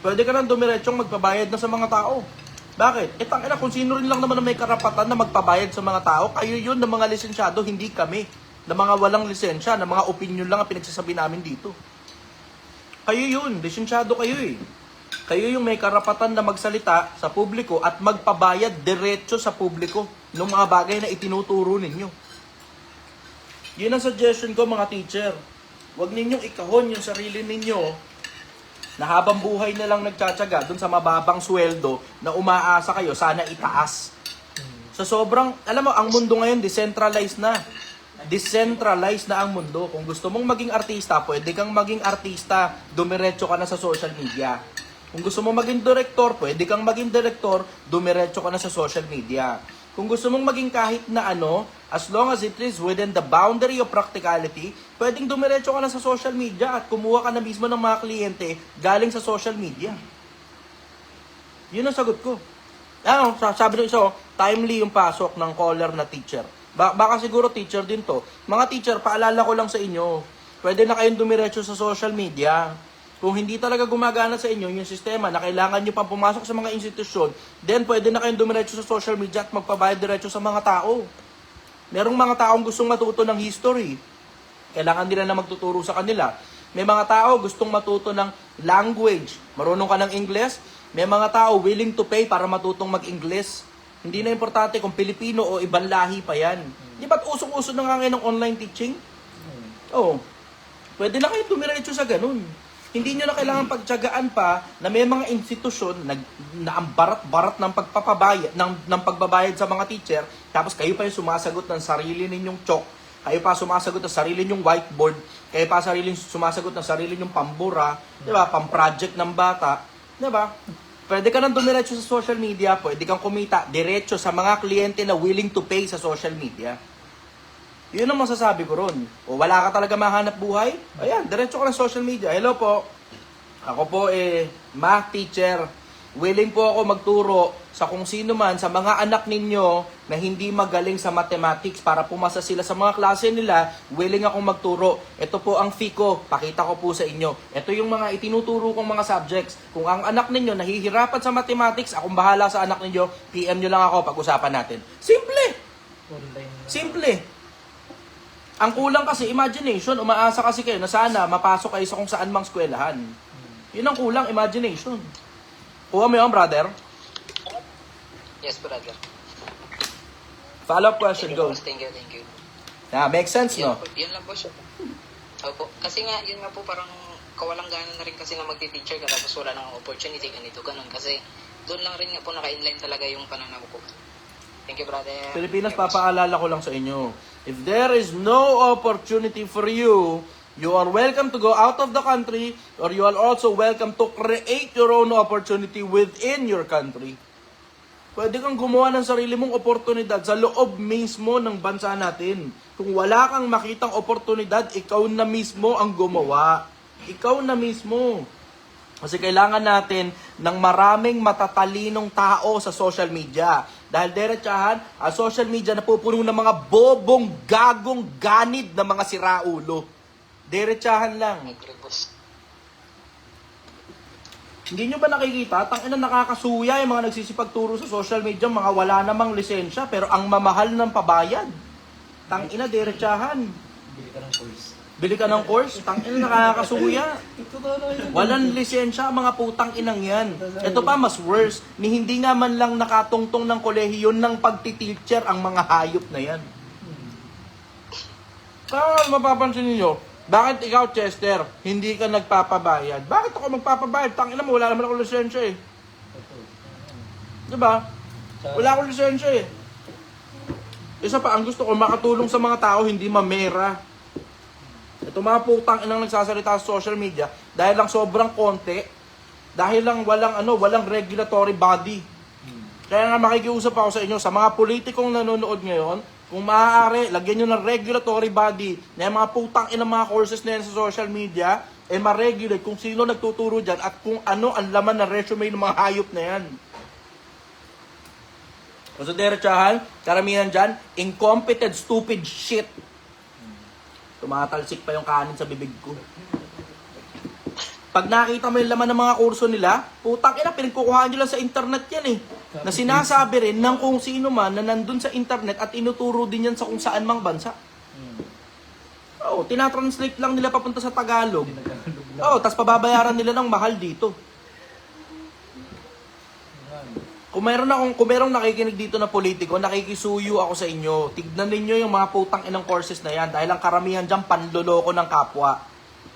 Pwede ka nang dumiretsong magpabayad na sa mga tao. Bakit? Tangina, kung sino rin lang naman na may karapatan na magpabayad sa mga tao, kayo yun ng mga lisensyado, hindi kami. Na mga walang lisensya, na mga opinion lang ang pinagsasabi namin dito. Kayo yun, lisensyado kayo eh. Kayo yung may karapatan na magsalita sa publiko at magpabayad diretso sa publiko ng mga bagay na itinuturo ninyo. Yun ang suggestion ko mga teacher. Huwag ninyong ikahon yung sarili ninyo na habang buhay na lang nagtsatsaga dun sa mababang sweldo na umaasa kayo, sana itaas. Sa sobrang, alam mo, ang mundo ngayon decentralized na. Decentralized na ang mundo. Kung gusto mong maging artista, pwede kang maging artista, dumiretso ka na sa social media. Kung gusto mong maging direktor, pwede kang maging direktor, dumiretso ka na sa social media. Kung gusto mong maging kahit na ano, as long as it is within the boundary of practicality, pwedeng dumiretso ka na sa social media at kumuha ka na mismo ng mga kliyente galing sa social media. Yun ang sagot ko. Sabi nyo isa, timely yung pasok ng caller na teacher. Baka siguro teacher din to. Mga teacher, paalala ko lang sa inyo, pwede na kayong dumiretso sa social media. Kung hindi talaga gumagana sa inyo yung sistema na kailangan nyo pang pumasok sa mga institusyon, then pwede na kayong dumiretso sa social media at magpabayad diretso sa mga tao. Merong mga taong gustong matuto ng history. Kailangan nila na magtuturo sa kanila. May mga tao gustong matuto ng language. Marunong ka ng Ingles. May mga tao willing to pay para matutong mag-Ingles. Hindi na importante kung Pilipino o ibang lahi pa yan. Di ba't usong-uso na nga ngayon ng online teaching? Oo. Pwede na kayo dumiretso sa ganun. Hindi nyo na kailangan pagtiyagaan pa na may mga institusyon na ang barat-barat ng pagpapabayad, ng pagbabayad sa mga teacher, tapos kayo pa yung sumasagot ng sarili ninyong chalk, kayo pa sumasagot ng sarili ninyong whiteboard, kayo pa sumasagot ng sarili ninyong pambura, di ba, pang-project ng bata, di ba? Pwede ka nang dumiretso sa social media, pwede kang kumita diretso sa mga kliyente na willing to pay sa social media. Yun ang masasabi ko ron. O wala ka talaga mahanap buhay? Ayan, diretso ka ng social media. Hello po. Ako po math teacher. Willing po ako magturo sa kung sino man sa mga anak ninyo na hindi magaling sa mathematics para pumasa sila sa mga klase nila. Willing akong magturo. Ito po ang fee ko. Pakita ko po sa inyo. Ito yung mga itinuturo kong mga subjects. Kung ang anak ninyo nahihirapan sa mathematics, akong bahala sa anak ninyo, PM nyo lang ako, pag-usapan natin. Simple. Simple. Ang kulang kasi, imagination. Umaasa kasi kayo na sana mapasok kayo sa kung saan mang eskwelahan. Yun ang kulang, imagination. Kuha mo yun, brother? Yes, brother. Follow-up question, go. Thank you. Make sense, no? Yun lang po siya. Opo. Kasi nga, yun nga po parang kawalang gana na rin kasi na magti-teacher ka tapos wala nang opportunity ganito, ganun. Kasi doon lang rin nga po naka-inline talaga yung pananaw ko. Thank you, brother. Pilipinas, papaalala ko lang sa inyo. If there is no opportunity for you, you are welcome to go out of the country or you are also welcome to create your own opportunity within your country. Pwede kang gumawa ng sarili mong oportunidad sa loob mismo ng bansa natin. Kung wala kang makitang oportunidad, ikaw na mismo ang gumawa. Ikaw na mismo. Kasi kailangan natin ng maraming matatalinong tao sa social media. Dahil diretsahan, ang social media napupuno ng mga bobong, gagong, ganid na mga siraulo. Diretsahan lang. Hindi nyo ba nakikita? Tangina nakakasuya yung mga nagsisipagturo sa social media, mga wala namang lisensya, pero ang mamahal ng pabayad. Tangina, diretsahan. Bili ka ng course? Tangina nakakasuya. Walang lisensya, mga putang inang yan. Ito pa, mas worse, ni hindi nga man lang nakatungtong ng kolehiyo ng pagtiteacher ang mga hayop na yan. Kaya mapapansin niyo, Bakit ikaw, Chester, hindi ka nagpapabayad? Bakit ako magpapabayad? Tangina mo, wala naman ako lisensya eh. Diba? Wala akong lisensya eh. Isa pa, ang gusto ko, makatulong sa mga tao, hindi mamera. Ito mga putang inang nagsasalita sa social media, dahil lang sobrang konti, dahil lang walang regulatory body. Kaya nga makikiusap ako sa inyo, sa mga politikong nanonood ngayon, kung maaari, lagyan nyo ng regulatory body na yung mga putang inang mga courses na yan sa social media, ma-regulate kung sino nagtuturo dyan at kung ano ang laman ng resume ng mga hayop na yan. O sa derechahan, karamihan dyan, incompetent, stupid shit. Tumatalsik pa yung kanin sa bibig ko. Pag nakita mo yung laman ng mga kurso nila, putang ina, pinagkukuhaan nyo lang sa internet yan eh. Na sinasabi rin ng kung sino man na nandun sa internet at inuturo din yan sa kung saan mang bansa. Oo, tinatranslate lang nila papunta sa Tagalog. Oo, tas pababayaran nila ng mahal dito. Kung merong nakikinig dito na politiko, nakikisuyo ako sa inyo. Tignan ninyo yung mga putang inang courses na yan dahil ang karamihan dyan panloloko ng kapwa.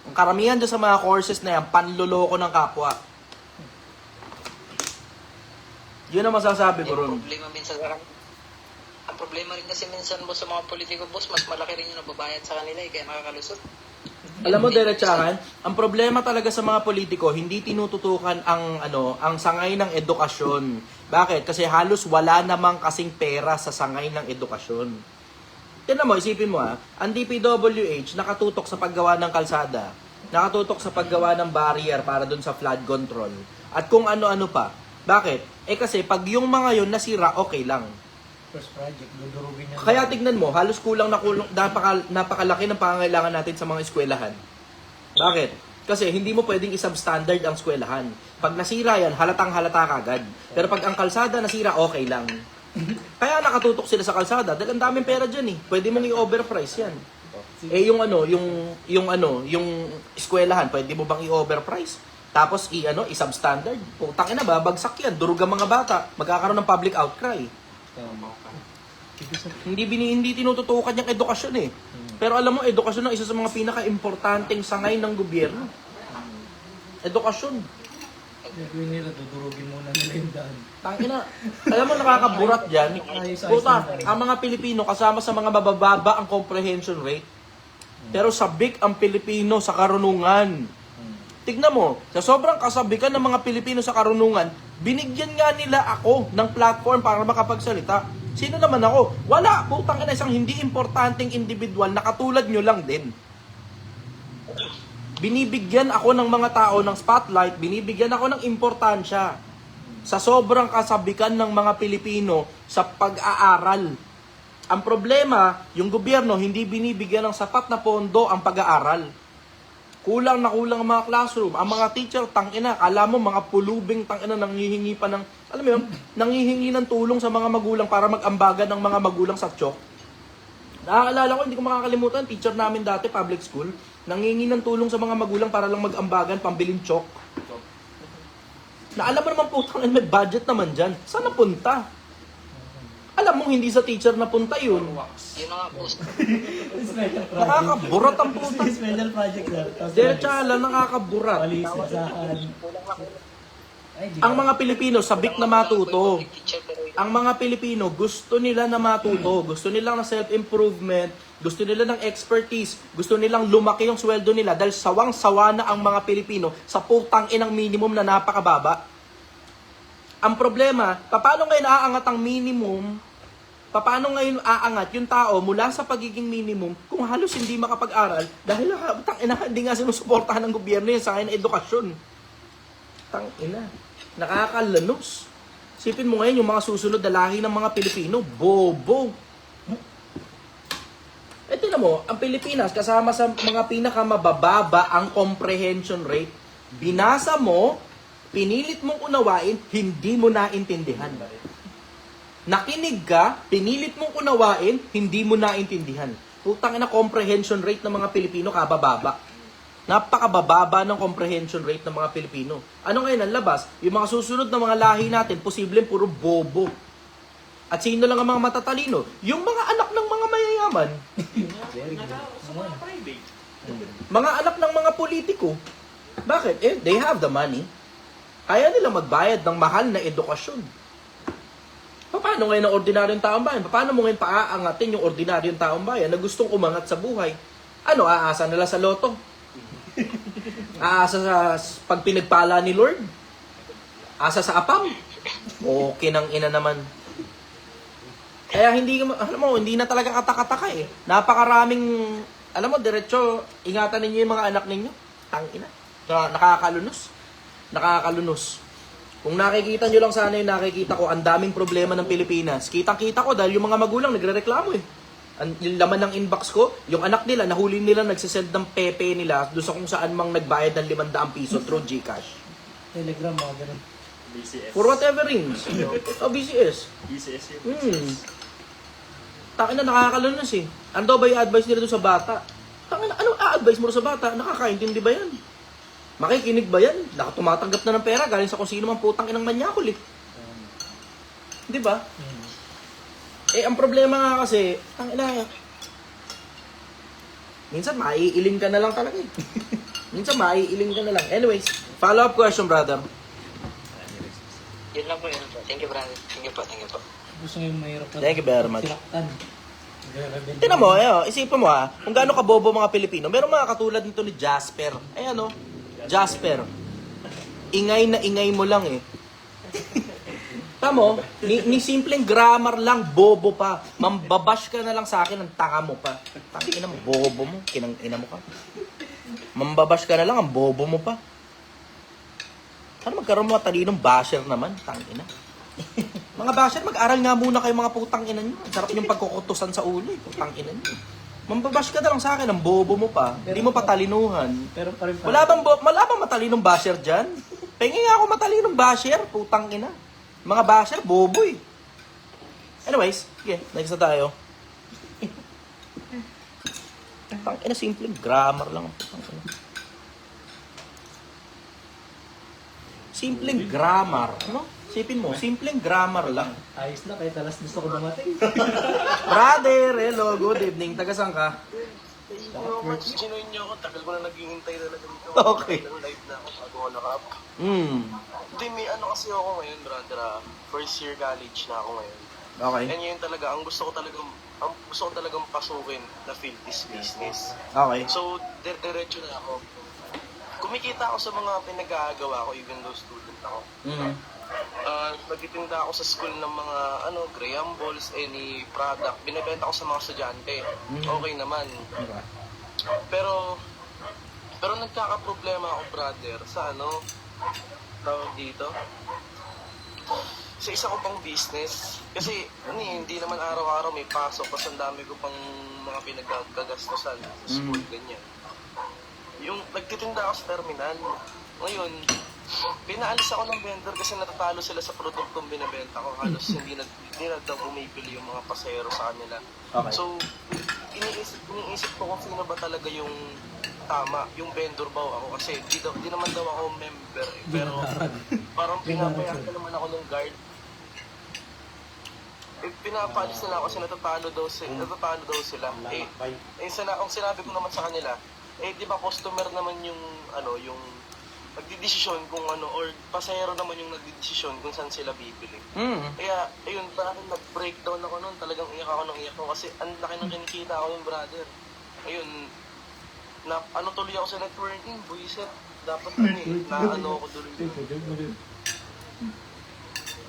Ang karamihan dyan sa mga courses na yan, panloloko ng kapwa. Yun ang masasabi ko ron. Ang problema rin kasi minsan boss sa mga politiko boss, mas malaki rin yung nababayad sa kanila kaya nakakalusot. Alam mo, diretsahan, ang problema talaga sa mga politiko, hindi tinututukan ang sangay ng edukasyon. Bakit? Kasi halos wala namang kasing pera sa sangay ng edukasyon. Tignan mo, isipin mo ang DPWH nakatutok sa paggawa ng kalsada, nakatutok sa paggawa ng barrier para dun sa flood control, at kung ano-ano pa. Bakit? Kasi pag yung mga yun nasira, okay lang. First project, dudurugin niya. Kaya tignan mo, halos kulang napakalaki ng pangangailangan natin sa mga eskwelahan. Bakit? Kasi hindi mo pwedeng i-substandard ang eskwelahan. Pag nasira yan, halatang halata kagad. Pero pag ang kalsada nasira, okay lang. Kaya nakatutok sila sa kalsada dahil ang daming pera dyan eh. Pwede mong i-overprice yan. Yung eskwelahan, pwede mo bang i-overprice? Tapos i-substandard. Putang ina, babagsak yan. Durug ang mga bata. Magkakaroon ng public outcry. Hindi tinututukan yung edukasyon eh. Pero alam mo, edukasyon ang isa sa mga pinaka-importanteng sangay ng gobyerno. Edukasyon. Gagawin nila, dudurugin muna nila yung daan. Tangina. Alam mo, nakakaburat dyan. Puta, ang mga Pilipino kasama sa mga mabababa ang comprehension rate. Pero sabik ang Pilipino sa karunungan. Tignan mo, sa sobrang kasabikan ng mga Pilipino sa karunungan, binigyan nga nila ako ng platform para makapagsalita. Sino naman ako? Wala, putang ina, isang hindi importanteng individual na katulad nyo lang din. Binibigyan ako ng mga tao ng spotlight, binibigyan ako ng importansya sa sobrang kasabikan ng mga Pilipino sa pag-aaral. Ang problema, yung gobyerno hindi binibigyan ng sapat na pondo ang pag-aaral. Kulang na kulang ang mga classroom. Ang mga teacher, tangina, alam mo, mga pulubing tangina, nanghihingi pa ng, alam mo yun, nanghihingi ng tulong sa mga magulang para mag-ambagan ng mga magulang sa tiyok. Nakakaalala ko, hindi ko makakalimutan, teacher namin dati, public school, nanghihingi ng tulong sa mga magulang para lang mag-ambagan, pambilin tiyok. Na alam mo naman po, may budget naman dyan. Saan napunta? Alam mo, hindi sa teacher napunta yun. Yun na nga po. Nakakaburat ang puta. Special project na. Diretsahala, nakakaburat. Palisasahan. Ang mga Pilipino, sabik na matuto. Ang mga Pilipino, gusto nila na matuto. Gusto nilang na self-improvement. Gusto nila ng expertise. Gusto nilang lumaki yung sweldo nila dahil sawang-sawa na ang mga Pilipino sa putang inang minimum na napakababa. Ang problema, paano ngayon aangat ang minimum? Paano ngayon aangat yung tao mula sa pagiging minimum kung halos hindi makapag-aral dahil hindi nga sinusuportahan ng gobyerno yung sa akin na edukasyon? Tangina. Nakakalanos. Sipin mo ngayon yung mga susunod na lahi ng mga Pilipino, bobo. Tingnan mo, ang Pilipinas kasama sa mga pinakamabababa ang comprehension rate. Binasa mo, pinilit mong unawain, hindi mo naintindihan. Nakinig ka, pinilit mong unawain, hindi mo naintindihan. Putang na comprehension rate ng mga Pilipino kabababa. Napakabababa ng comprehension rate ng mga Pilipino. Ano ngayon ang labas? Yung mga susunod na mga lahi natin, posibleng puro bobo. At sino lang ang mga matatalino? Yung mga anak ng mga mayayaman. Mga anak ng mga politiko. Bakit? They have the money. Kaya nila magbayad ng mahal na edukasyon. Paano ngayon ang ordinaryong taong bayan? Paano mo ngayon paaangatin yung ordinaryong taong bayan na gustong umangat sa buhay? Ano, aasa nila sa loto? Aasa sa pag pinagpala ni Lord? Asa sa apam? Okay nang ina naman. Kaya hindi na talaga katakataka eh. Napakaraming, diretso, ingatan ninyo yung mga anak ninyo. Tangina. Nakakalunos. Kung nakikita nyo lang sana yung nakikita ko, ang daming problema ng Pilipinas. Kitang-kita ko dahil yung mga magulang nagrereklamo eh. Yung laman ng inbox ko, yung anak nila, nahuli nila nagsisend ng pepe nila doon sa kung saan mang nagbayad ng 500 piso through GCash. Telegram, mga ganun. BCS. For whatever reasons. BCS. BCS yun. Takin na nakakalunos eh. Ano daw ba yung advice nila doon sa bata? Takin na, anong a-advise mo sa bata? Nakakaintindi ba yan? Makikinig ba yan? Nakatumatanggap na ng pera galing sa kung sino mang putang inang manyakol eh. Di ba? Ang problema nga kasi, minsan maiiling ka na lang talaga eh. Minsan maiiling ka na lang. Anyways, follow-up question, brother. Yun lang po, yun po. Thank you, brother. Thank you po. Gusto nyo yung mahirap na Thank you very much. silaktan. Tingnan mo, isipin mo kung gaano kabobo mga Pilipino. Meron mga katulad nito ni Jasper. Jasper. Ingay na ingay mo lang eh. Tamo, ni simpleng grammar lang, bobo pa. Mambabash ka na lang sa akin ng tanga mo pa. Tangina mo, bobo mo, kinang-ina mo ka. Mambabash ka na lang, ang bobo mo pa. Ano magkaroon mga talinong basher naman, tangina. Mga basher, mag-aral nga muna kayo mga putang ina nyo. Ang sarap yung pagkukutusan sa ulo, putang ina nyo. Mambabash ka na lang sa akin, ang bobo mo pa. Hindi mo pa talinuhan. Pero pa rin Wala bang matalinong basher dyan? Pengi nga ako matalinong basher, putang ina. Mga basher, bobo eh. Anyways, sige, next na tayo. Putang ina, simpleng grammar lang. Putang ina. Simpleng grammar, no? Sipin mo, simpleng grammar lang. ayos na, kahit alas gusto ko dumating. Brother, hello, good evening. Taga saan ka? Ginoin niyo ako, tagal ko na naghihintay na dito. Okay. Live na ako bago ako naka-up. Hindi, may ano kasi ako ngayon, brother. First year college na ako ngayon. Okay. And yun talaga, ang gusto ko talagang pasukin na field is business. Okay. So, diretso na ako. Kumikita ako sa mga pinag-aagawa ko, even though student ako. Nagtitinda ako sa school ng mga Graham balls, any product. Binibenta ko sa mga estudyante. Okay naman. Pero nagkakaproblema ako, brother, sa tawag dito, sa isa ko pang business. Kasi hindi naman araw-araw may pasok kasi ang dami ko pang mga pinagkagastusan sa school, ganyan. Yung nagtitinda ako sa terminal. Ngayon, pinaalis ako ng vendor kasi natatalo sila sa produktong binibenta ko. Halos hindi na daw bumibili yung mga pasahero sa kanila. Okay. So, iniisip ko kung sino ba talaga yung tama, yung vendor ba o ako. Kasi di naman daw ako member eh. Pero parang pinapayak na naman ako ng guard. Pinapaalis nila ako kasi natatalo daw sila. Ang sinabi ko naman sa kanila, di ba customer naman yung yung nagdidesisyon kung or pasahero naman yung nagdidesisyon kung saan sila bibili. Kaya, ayun, parang nag-breakdown ako noon. Talagang iyak ako kasi ang laki ng kinikita ako yung brother. Ayun, tuloy ako sa networking, buisit. Dapat ako tuloy.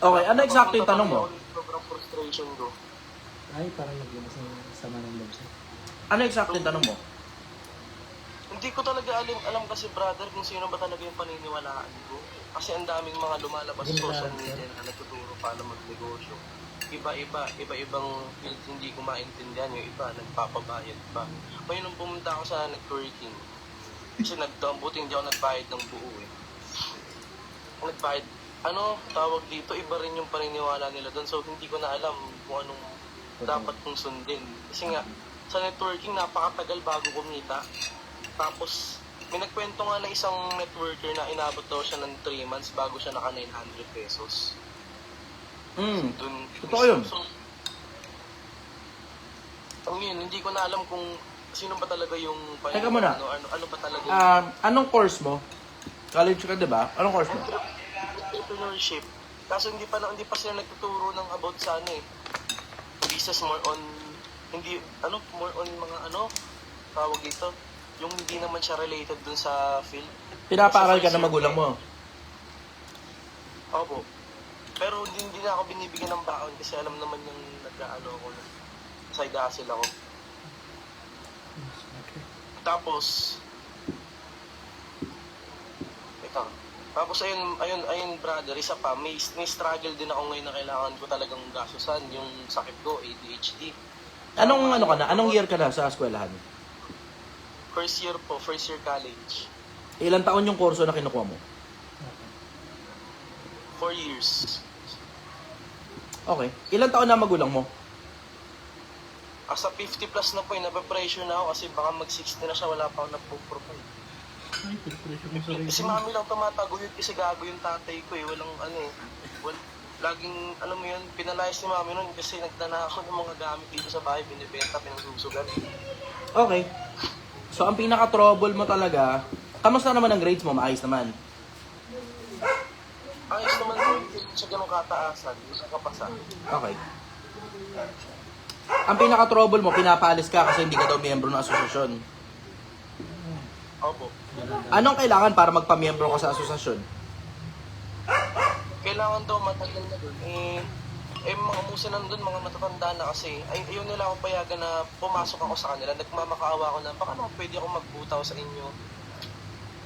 Okay, ano exactly yung tanong mo? Sobrang frustration ko. Ay, parang naglumas ng sama ng loob siya. Ano exactly yung tanong mo? Hindi ko talaga alam kasi, brother, kung sino ba talaga yung paniniwalaan ko. Kasi ang daming mga lumalabas sa social media na nagtuturo paano magnegosyo. Iba-ibang field hindi ko maintindihan. Yung iba, nagpapabayad pa. Ngayon nung pumunta ako sa networking, kasi buti hindi ako nagbayad ng buo eh. Nagbayad, tawag dito, iba rin yung paniniwala nila doon. So hindi ko na alam kung anong dapat kong sundin. Kasi nga, sa networking, napakatagal bago kumita. Tapos, may nagkwento nga na isang networker na inabot daw siya ng 3 months bago siya naka 900 pesos. Totoo yun. So, yun, hindi ko na alam kung sino ba talaga yung Teka muna. ano ba talaga Anong course mo? College ka, di ba? Anong course mo? entrepreneurship. Kaso hindi pa sila nagtuturo ng about sa ano eh. Business more on more on mga tawag dito, yung hindi naman siya related dun sa field. Pinapaaral ka Kasi ng magulang mo. Opo. Pero hindi na ako binibigyan ng baon kasi alam naman yung ako, side hustle ako. Tapos, ayun brother, isa pa, may struggle din ako ngayon na kailangan ko talagang gastusan, yung sakit ko, ADHD. Anong year ka na sa eskwelahan? First year college. Ilang taon yung kurso na kinukuha mo? 4 years. Okay. Ilang taon na magulang mo? Asa 50 plus na po, napapressure na ako kasi baka mag-60 na siya, wala pa ako nagpo-provide. Ay, pag-pressure mo sa Si mami lang tumataguyod kasi gago yung tatay ko eh. Walang laging, alam mo yun, pinalayas ni mami nun kasi nagdana ako ng mga gamit dito sa bahay, binibenta, pinagsusugan. Okay. So, ang pinaka-trouble mo talaga, kamusta naman ang grades mo? Maayos naman. Ayos naman po, hindi siya ganun kataasan, hindi siya kapasa. Okay. Ang pinaka-trouble mo, pinapaalis ka kasi hindi ka daw miyembro ng asosasyon. Opo. Anong kailangan para magpamiyembro ka sa asosasyon? Kailangan daw matagal na doon. Mga musa nandun, mga matatanda na kasi, ayaw nila ako payagan na pumasok ako sa kanila. Nagmamakaawa ako na, baka naman pwede ako magbutaw sa inyo.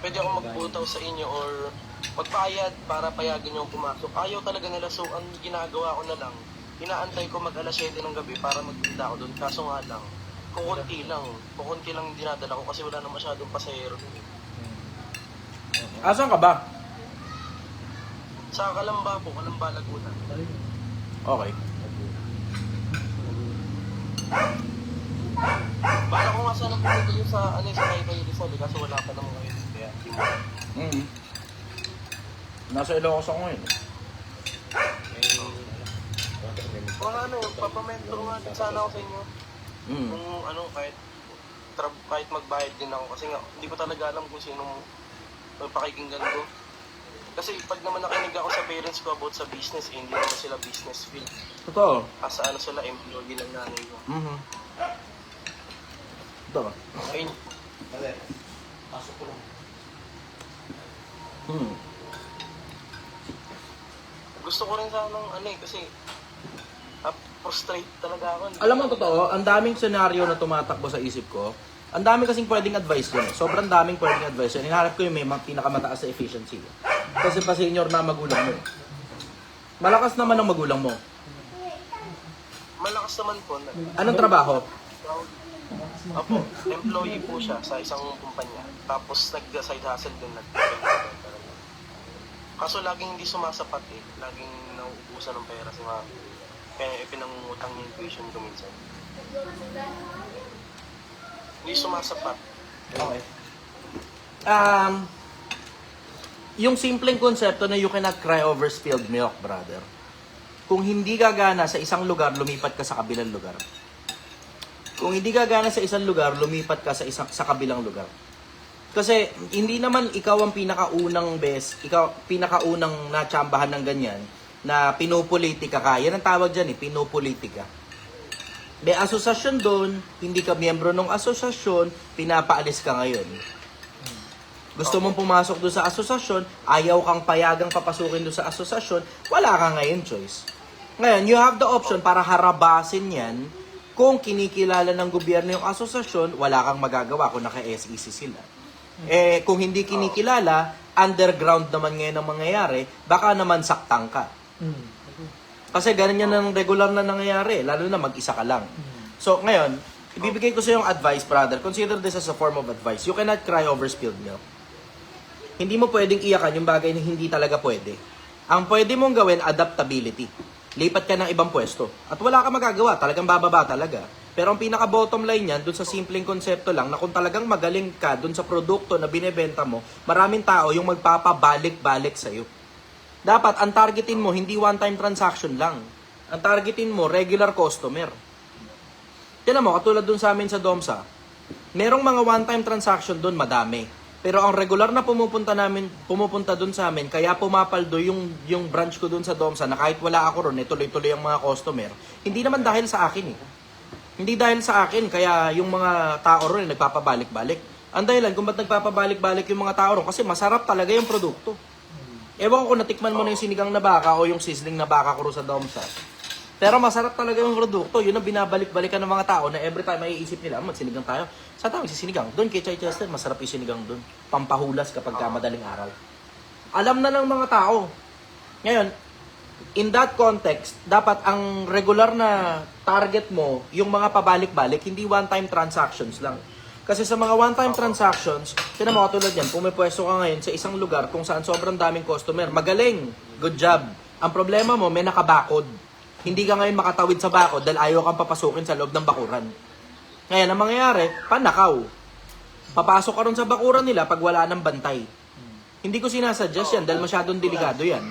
Pwede ako magbutaw sa inyo or magpayad para payagan nyo pumasok. Ayaw talaga nila, so ang ginagawa ko na lang, inaantay ko mag alas 7 ng gabi para magtinda ako doon. Kaso nga lang, kukunti lang dinadala ko kasi wala na masyadong pasahero doon. Asan ka ba? Sa Kalamba po, Kalamba, Laguna. Okay. Bala ko nga sana pumunta yun sa Taytay Rizal, kaso wala pa naman ngayon. Kaya, Nasa Ilocos ako ngayon. Papamentro nga din sana ako sa inyo. Kung kahit magbayad din ako kasi nga hindi ko talaga alam kung sinong magpakikinggan ko. Kasi pag naman nakinig ako sa parents ko about sa business, hindi naman sila business field. Totoo. As sila, employee lang nanay ko. Totoo. Ayun. Pasok ko lang. Gusto ko rin sanang kasi frustrate talaga ako. Alam mo, totoo, ang daming senaryo na tumatakbo sa isip ko. Ang dami kasing pwedeng advice yun. Sobrang daming pwedeng advice yun. Hinahanap ko yung may pinakamataas sa efficiency. Kasi pa senior na magulang mo. Malakas naman ang magulang mo. Malakas naman po. Anong trabaho? Opo, employee po siya sa isang kumpanya. Tapos nag-side hustle din. Kaso laging hindi sumasapat eh. Laging nauubusan ng pera si mami. Kaya pinangungutang yung tuition ko minsan. Hindi sumasapat. Okay. Yung simpleng konsepto na you cannot cry over spilled milk, brother. Kung hindi gagana sa isang lugar, lumipat ka sa kabilang lugar. Kung hindi gagana sa isang lugar, lumipat ka sa kabilang lugar. Kasi hindi naman ikaw ang pinakaunang pinakaunang natsambahan ng ganyan na pinupolitika ka. Yan ang tawag dyan pinupolitika. May asosasyon doon, hindi ka miyembro ng asosasyon, pinapaalis ka ngayon. Gusto mong pumasok doon sa asosasyon, ayaw kang payagang papasukin doon sa asosasyon, wala ka ngayon choice. Ngayon, you have the option para harabasin yan. Kung kinikilala ng gobyerno yung asosasyon, wala kang magagawa kung naka-SEC sila. Kung hindi kinikilala, underground naman ngayon ang mangyayari, baka naman saktang ka. Kasi ganun yan ang regular na nangyayari, lalo na mag-isa ka lang. So, ngayon, ibibigay ko sa yung advice, brother. Consider this as a form of advice. You cannot cry over spilled milk. Hindi mo pwedeng iyakan yung bagay na hindi talaga pwede. Ang pwede mong gawin, adaptability. Lipat ka ng ibang pwesto. At wala ka magagawa, talagang bababa talaga. Pero ang pinaka-bottom line yan, dun sa simpleng konsepto lang, na kung talagang magaling ka dun sa produkto na binebenta mo, maraming tao yung magpapabalik-balik sa'yo. Dapat, ang targetin mo, hindi one-time transaction lang. Ang targetin mo, regular customer. Tiyan mo, katulad dun sa amin sa Domsa, Merong mga one-time transaction doon, madami. Pero ang regular na pumupunta doon sa amin, kaya pumapaldo yung branch ko doon sa Domsa na kahit wala ako ron, tuloy-tuloy ang mga customer. Hindi naman dahil sa akin eh. Hindi dahil sa akin, kaya yung mga tao ron nagpapabalik-balik. Ang dahilan kung ba't nagpapabalik-balik yung mga tao ron, kasi masarap talaga yung produkto. Ewan ko kung natikman mo na yung sinigang na baka o yung sizzling na baka ko ron sa Domsa. Pero masarap talaga yung produkto. Yun ang binabalik-balikan ng mga tao na every time ay iisip nila, magsinigang tayo. Sa tawag si sinigang. Doon kay Chichester, masarap yung sinigang doon. Pampahulas kapag madaling araw. Alam na ng mga tao. Ngayon, in that context, dapat ang regular na target mo, yung mga pabalik-balik, hindi one-time transactions lang. Kasi sa mga one-time transactions, tinan mo katulad yan, pumipwesto ka ngayon sa isang lugar kung saan sobrang daming customer. Magaling. Good job. Ang problema mo, may nakabakod. Hindi ka ngayon makatawid sa bakod dahil ayaw kang papasukin sa loob ng bakuran. Ngayon, ang mangyayari, panakaw. Papasok ka ron sa bakuran nila pag wala ng bantay. Hindi ko sinasuggest yan dahil masyadong delikado yan.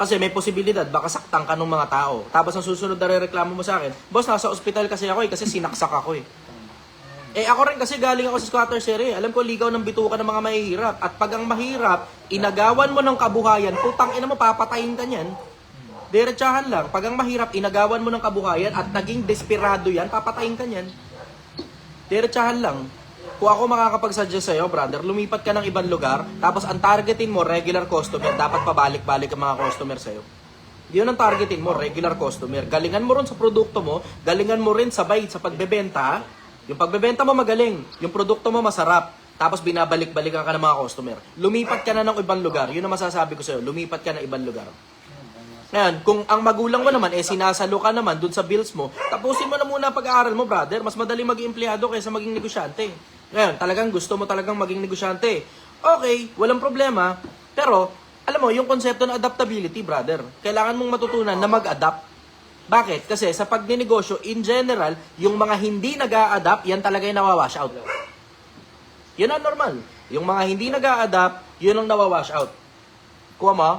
Kasi may posibilidad, baka saktan ka ng mga tao. Tapos ang susunod na reklamo mo sa akin, boss, nasa ospital kasi ako kasi sinaksak ako ako rin kasi galing ako sa squatter series. Alam ko, ligaw ng bituka ng mga mahihirap. At pag ang mahirap, inagawan mo ng kabuhayan, putang ina mo, papatayin ka niyan. Diretsahan lang. Pag ang mahirap, inagawan mo ng kabuhayan at naging desperado yan, papatayin ka niyan. Diretsahan lang. Kung ako makakapag-suggest sa'yo, brother, lumipat ka ng ibang lugar, tapos ang targetin mo, regular customer, dapat pabalik-balik ang mga customer sa'yo. Yun ang targetin mo, regular customer. Galingan mo rin sa produkto mo, galingan mo rin sabay sa pagbebenta. Yung pagbebenta mo magaling, yung produkto mo masarap, tapos binabalik-balikan ka ng mga customer. Lumipat ka na ng ibang lugar. Yun ang masasabi ko sa'yo, lumipat ka ng ibang lugar. Ngayon, kung ang magulang mo naman, sinasalo ka naman dun sa bills mo, tapusin mo na muna pag-aaral mo, brother. Mas madali maging empleyado kaysa maging negosyante. Ngayon, talagang gusto mo talagang maging negosyante. Okay, walang problema. Pero, alam mo, yung konsepto ng adaptability, brother, kailangan mong matutunan na mag-adapt. Bakit? Kasi sa pagninegosyo, in general, yung mga hindi nag-a-adapt, yan talaga yung nawawash out. Yun ang normal. Yung mga hindi nag-a-adapt, yun ang nawawash out. Kuha mo,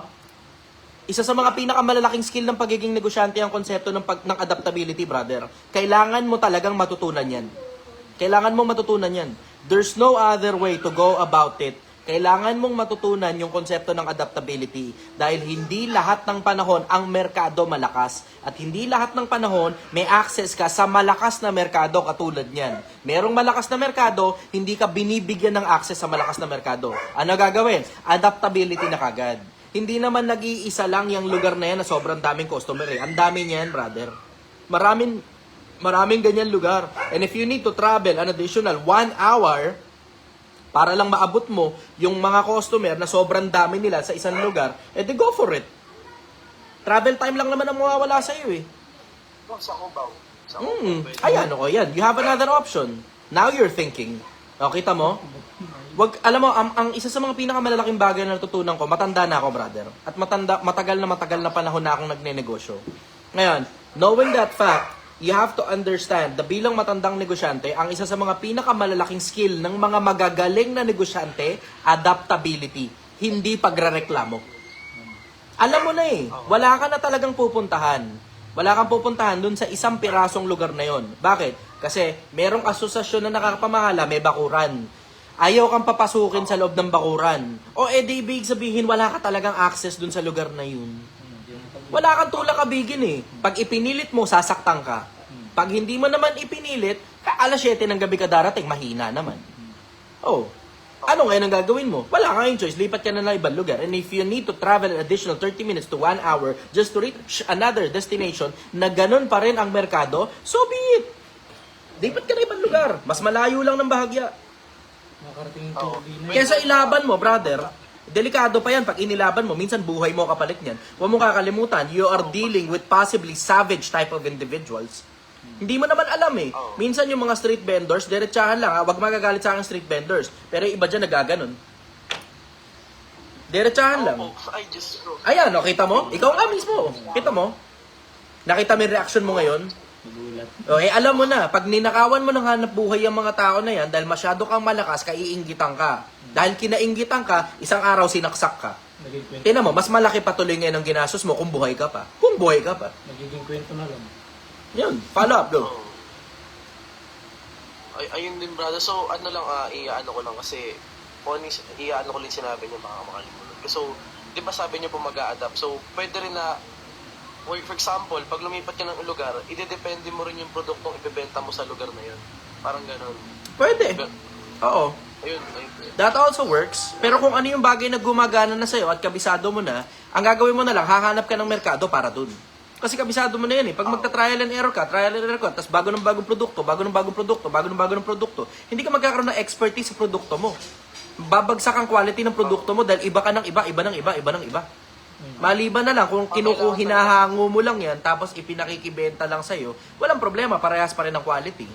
isa sa mga pinakamalalaking skill ng pagiging negosyante ang konsepto ng adaptability, brother. Kailangan mo talagang matutunan yan. Kailangan mong matutunan yan. There's no other way to go about it. Kailangan mong matutunan yung konsepto ng adaptability. Dahil hindi lahat ng panahon ang merkado malakas. At hindi lahat ng panahon may access ka sa malakas na merkado katulad niyan. Merong malakas na merkado, hindi ka binibigyan ng access sa malakas na merkado. Ano gagawin? Adaptability na kagad. Hindi naman nag-iisa lang yung lugar na yan na sobrang daming customer Ang dami niyan, brother. Maraming ganyan lugar. And if you need to travel an additional 1 hour para lang maabot mo yung mga customer na sobrang dami nila sa isang lugar, edi go for it. Travel time lang naman ang mawawala sa iyo Sa Cubao. Ayan, yan. You have another option. Now you're thinking. O, kita mo? Alam mo, ang isa sa mga pinakamalalaking bagay na natutunan ko, matanda na ako, brother. At matagal na panahon na akong nagne-negosyo. Ngayon, knowing that fact, you have to understand na bilang matandang negosyante, ang isa sa mga pinakamalalaking skill ng mga magagaling na negosyante, adaptability. Hindi pagrereklamo. Alam mo na wala ka na talagang pupuntahan. Wala kang pupuntahan dun sa isang pirasong lugar na yon. Bakit? Kasi merong asosasyon na nakakapamahala, may bakuran. Ayaw kang papasukin sa loob ng bakuran. O di ibig sabihin, wala ka talagang access dun sa lugar na yun. Wala kang tulak kabigin Pag ipinilit mo, sasaktan ka. Pag hindi mo naman ipinilit, alas 7 ng gabi ka darating, mahina naman. Ano ngayon ang gagawin mo? Wala kang choice, lipat ka na ng ibang lugar. And if you need to travel an additional 30 minutes to 1 hour just to reach another destination na ganun pa rin ang merkado, so be it. Lipat ka na ibang lugar. Mas malayo lang ng bahagya. Kesa ilaban mo, brother, delikado pa yan. Pag inilaban mo, minsan buhay mo kapalit niyan. Huwag mong kakalimutan, you are dealing with possibly savage type of individuals. Hindi mo naman alam Minsan yung mga street vendors, diretsahan lang Huwag magagalit sa akin street vendors. Pero iba dyan nagaganon. Diretsahan lang. Ayan, kita mo? Ikaw nga mismo. Kita mo? Nakita mo yung reaction mo ngayon? Okay, alam mo na, pag ninakawan mo ng hanap buhay ang mga tao na yan, dahil masyado kang malakas, kaiinggitan ka. Dahil kinainggitan ka, isang araw sinaksak ka. Tingnan mo, mas malaki patuloy ngayon ang ginastos mo kung buhay ka pa. Kung buhay ka pa. Nagiging kwento na lang. Yun, follow up, go. ayun din brother. So ano lang, iaano ko lang kasi iaano ko lang sinabi niya baka makalimutan. So, di ba sabi niyo po mag-a-adapt? So, pwede rin na, for example, pag lumipat ka ng lugar, idedepende mo rin yung produktong ibebenta mo sa lugar na yun. Parang ganun. Pwede. Oo. Ayun. That also works. Pero kung ano yung bagay na gumagana na sa'yo at kabisado mo na, ang gagawin mo na lang, hahanap ka ng merkado para dun. Kasi kabisado mo na yan eh. Pag magta-trial and error ka, tapos bago ng bagong produkto, hindi ka magkakaroon ng expertise sa produkto mo. Babagsak ang quality ng produkto mo dahil iba ka ng iba ng iba. Maliban na lang kung hinahango mo lang yan tapos ipinakikibenta lang sa'yo, walang problema, parehas pa rin ang quality.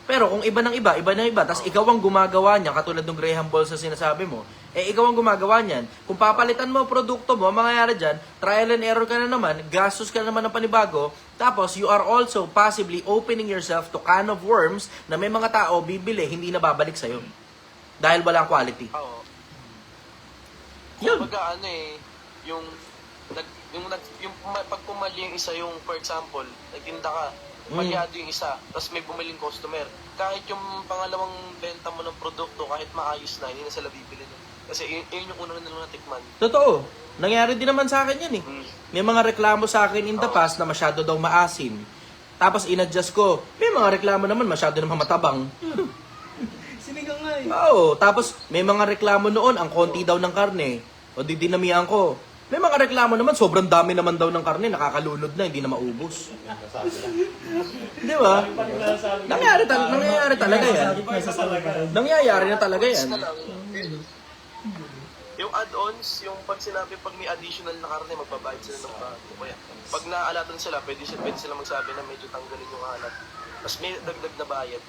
Pero kung iba ng iba, tapos ikaw ang gumagawa niyan, katulad ng Graham Balls na sinasabi mo, ikaw ang gumagawa niyan, kung papalitan mo ang produkto mo, ang mangyayari dyan, trial and error ka na naman, gastos ka na naman ng panibago, tapos you are also possibly opening yourself to can of worms na may mga tao bibili, hindi na babalik sa'yo. Dahil walang quality. Oo. Yun. Kumbaga yung pag pumali yung isa, yung for example, nagtinda ka, malyado yung isa, tapos may bumiling customer. Kahit yung pangalawang benta mo ng produkto, kahit maayos na, hindi na sila bibili nun. Kasi yun yung una na nila natikman. Totoo. Nangyari din naman sa akin yan eh. May mga reklamo sa akin in the past na masyado daw maasim. Tapos in-adjust ko, may mga reklamo naman masyado naman matabang. Sinigang nga eh. Oo, tapos may mga reklamo noon, ang konti daw ng karne. O didinamihan ko. May mga reklamo naman, sobrang dami naman daw ng karne, nakakalunod na, hindi na maubos. Di ba? Nangyayari talaga yan. Nangyayari na talaga yan. Yung add-ons, yung pag sinabi, pag may additional na karne, magbabayad sila ng bago. Kaya, pag naalatan sila, pwede sila magsabi na medyo tanggalin yung alat. Tapos may dagdag na bayad.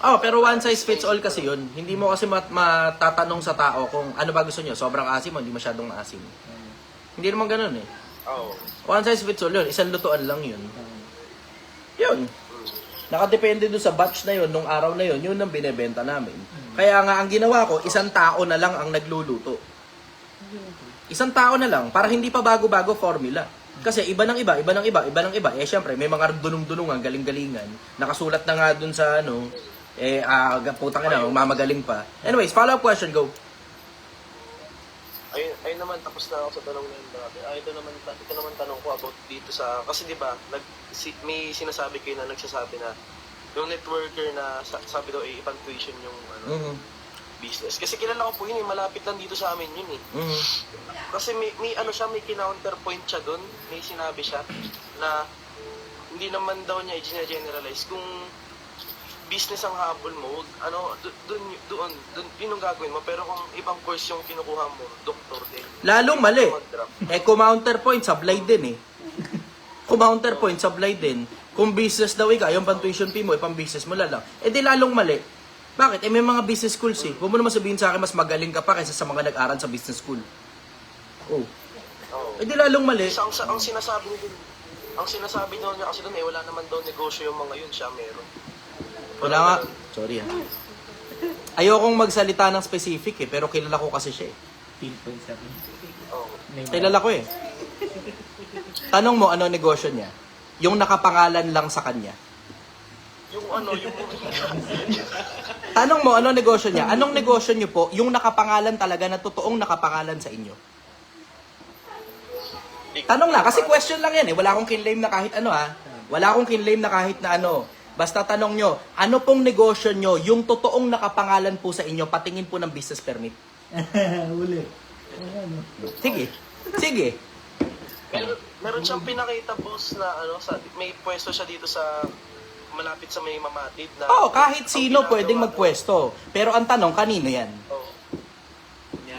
Oh, pero one size fits all kasi yun. Hindi mo kasi matatanong sa tao kung ano ba gusto nyo. Sobrang asim o hindi masyadong asim. Hindi naman ganun eh. Oo. One size fits all yun. Isang lutuan lang yun. Yun. Nakadepende doon sa batch na yun, nung araw na yun, yun ang binebenta namin. Kaya nga ang ginawa ko, isang tao na lang ang nagluluto. Isang tao na lang, para hindi pa bago-bago formula. Kasi iba ng iba. Eh syempre, may mga dunong-dunungan, galing-galingan. Nakasulat na nga dun sa putang ina, mamagaling pa. Anyways, follow-up question, go. Ayun naman, tapos na ako sa tanong na yun. Ito naman tanong ko about dito sa, kasi di ba, may sinasabi kayo na nagsasabi na yung networker na sabi daw ibang tuition yung business. Kasi kilala ko po yun, malapit lang dito sa amin yun eh. Kasi may kinounterpoint siya doon, may sinabi siya na hindi naman daw niya i-generalize kung business ang habol mo, doon yun ang gagawin mo. Pero kung ibang course yung kinukuha mo, doktor din. Lalong mali. Counterpoint, sablay din eh. Counterpoint, sablay din. Kung business daw ikaw, yung pang-tuition fee mo, pang business mo lalang. Di lalong mali. Bakit? May mga business schools eh. Huwag mo naman sabihin sa akin, mas magaling ka pa kaysa sa mga nag-aral sa business school. Oh. Di lalong mali. Ang sinasabi daw niya kasi doon wala naman daw negosyo yung mga yun, siya meron. Wala nga. Sorry ah. Ayokong magsalita ng specific eh, pero kilala ko kasi siya eh. Kilala ko eh. Tanong mo, ano negosyo niya? Yung nakapangalan lang sa kanya. Yung Tanong mo, ano negosyo niya? Anong negosyo niyo po, yung nakapangalan talaga na totoong nakapangalan sa inyo? Tanong lang, kasi question lang yan eh. Wala akong kinlaim na kahit ano ha. Wala akong kinlaim na kahit na ano. Basta tanong nyo, ano pong negosyo nyo, yung totoong nakapangalan po sa inyo, patingin po ng business permit? Uli. Sige. Meron siyang pinakita boss na may pwesto siya dito sa malapit sa may Mamatid na kahit sino pwedeng magpwesto. Pero ang tanong, kanino yan?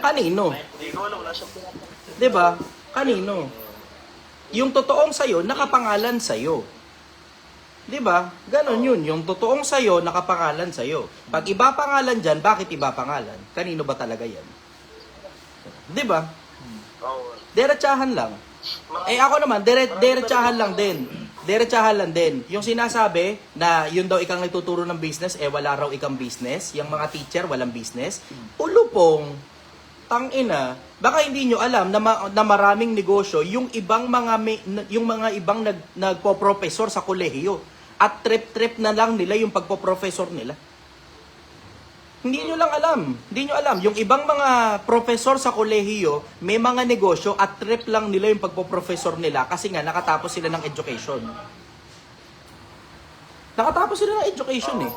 Kanino? Hindi ko alam, wala siyang pinakita. Diba? Kanino? Yung totoong sayo, nakapangalan sayo. Diba? Ganon yun. Yung totoong sayo, nakapangalan sayo. Pag iba pangalan dyan, bakit iba pangalan? Kanino ba talaga yan? Diba? Derechahan lang. Ako naman, derechahan lang din. Derechahan lang din. Yung sinasabi na yun daw ikang nagtuturo ng business, wala raw ikang business. Yung mga teacher, walang business. Ulupong, tangina, baka hindi nyo alam na maraming negosyo yung mga ibang nagpo-professor sa kolehiyo at trip na lang nila yung pagpo-professor nila. Hindi nyo lang alam. Hindi nyo alam. Yung ibang mga professor sa kolehiyo, may mga negosyo at trip lang nila yung pagpo-professor nila kasi nga nakatapos sila ng education. Nakatapos sila ng education eh.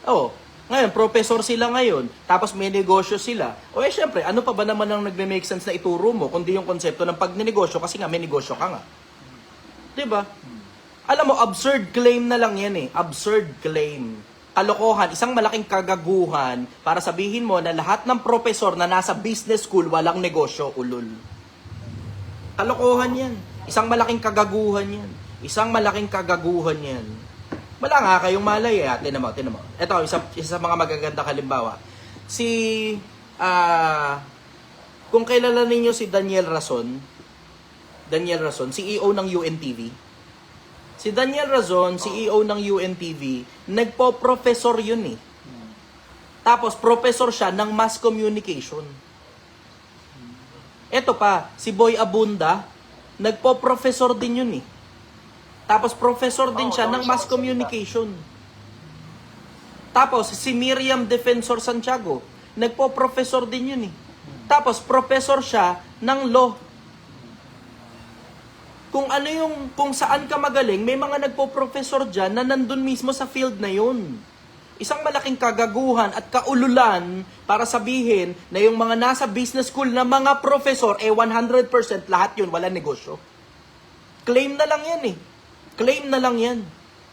Oo. Ngayon, professor sila ngayon, tapos may negosyo sila. O eh syempre, ano pa ba naman ang nagme-make sense na ituro mo kundi yung konsepto ng pagnenegosyo kasi nga may negosyo ka nga. 'Di ba? Alam mo, absurd claim na lang yan eh. Absurd claim. Kalokohan, isang malaking kagaguhan para sabihin mo na lahat ng professor na nasa business school walang negosyo, ulol. Kalokohan yan. Isang malaking kagaguhan yan. Isang malaking kagaguhan yan. Wala nga kayong malay eh. Tinan mo. Ito, isa sa mga magaganda halimbawa. Kung kilala ninyo si Daniel Rason, CEO ng UNTV. Si Daniel Razon, CEO ng UNTV, nagpo-professor yun eh. Tapos, professor siya ng mass communication. Ito pa, si Boy Abunda, nagpo-professor din yun eh. Tapos, professor din siya ng mass communication. Tapos, si Miriam Defensor Santiago, nagpo-professor din yun eh. Tapos, professor siya ng law. Kung saan ka magaling, may mga nagpo-professor dyan na nandun mismo sa field na yun. Isang malaking kagaguhan at kaululan para sabihin na yung mga nasa business school na mga professor, 100% lahat yun, wala negosyo. Claim na lang yan eh. Claim na lang yan.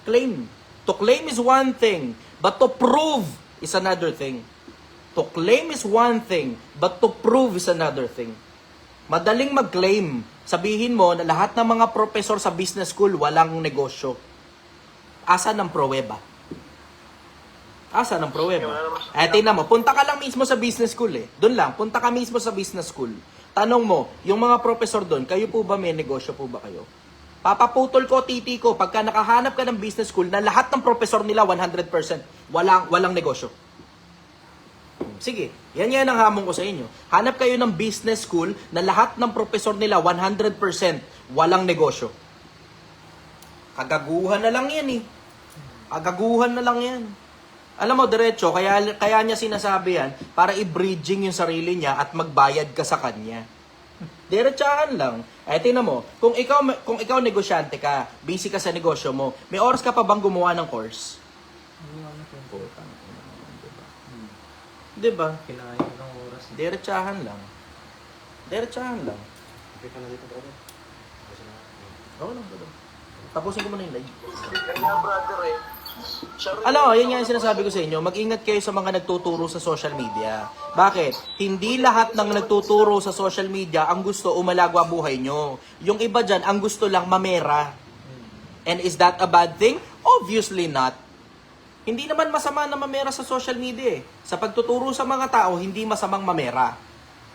Claim. To claim is one thing, but to prove is another thing. To claim is one thing, but to prove is another thing. Madaling mag-claim. Sabihin mo na lahat ng mga professor sa business school walang negosyo. Asa ng pruweba? Asa ng pruweba? Tingnan mo, punta ka lang mismo sa business school eh. Doon lang, punta ka mismo sa business school. Tanong mo, yung mga professor doon, kayo po ba may negosyo po ba kayo? Papaputol ko, titi ko, pagka nakahanap ka ng business school na lahat ng professor nila 100% walang negosyo. Sige, yan ang hamon ko sa inyo. Hanap kayo ng business school na lahat ng professor nila 100% walang negosyo. Kagaguhan na lang yan eh. Kagaguhan na lang yan. Alam mo, diretso, kaya niya sinasabi yan para i-bridging yung sarili niya at magbayad ka sa kanya. Diretsahan lang. Tingnan mo, kung ikaw negosyante ka, busy ka sa negosyo mo, may oras ka pa bang gumawa ng course? Diba? Kailangan ko ng oras. Diretsahan lang. Oo lang, brother. Tapusin ko muna yung live. Kaya brother eh. Yan nga yung sinasabi ko sa inyo. Mag-ingat kayo sa mga nagtuturo sa social media. Bakit? Hindi lahat ng nagtuturo sa social media ang gusto umalagwa buhay nyo. Yung iba dyan, ang gusto lang mamera. And is that a bad thing? Obviously not. Hindi naman masama na mamera sa social media eh. Sa pagtuturo sa mga tao, hindi masamang mamera.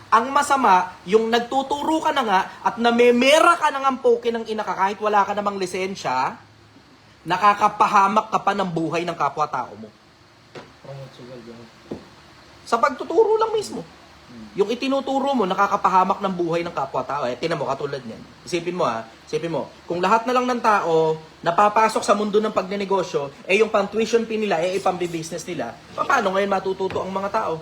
Ang masama, yung nagtuturo ka na nga at namemera ka na ng poke ng ina ka kahit wala ka namang lisensya, nakakapahamak ka pa ng buhay ng kapwa-tao mo. Sa pagtuturo lang mismo. Yung itinuturo mo, nakakapahamak ng buhay ng kapwa-tao. Tinan mo, katulad niyan. Isipin mo, kung lahat na lang ng tao napapasok sa mundo ng pagnenegosyo, yung pang-tuition fee nila, pang-business nila, paano ngayon matututo ang mga tao?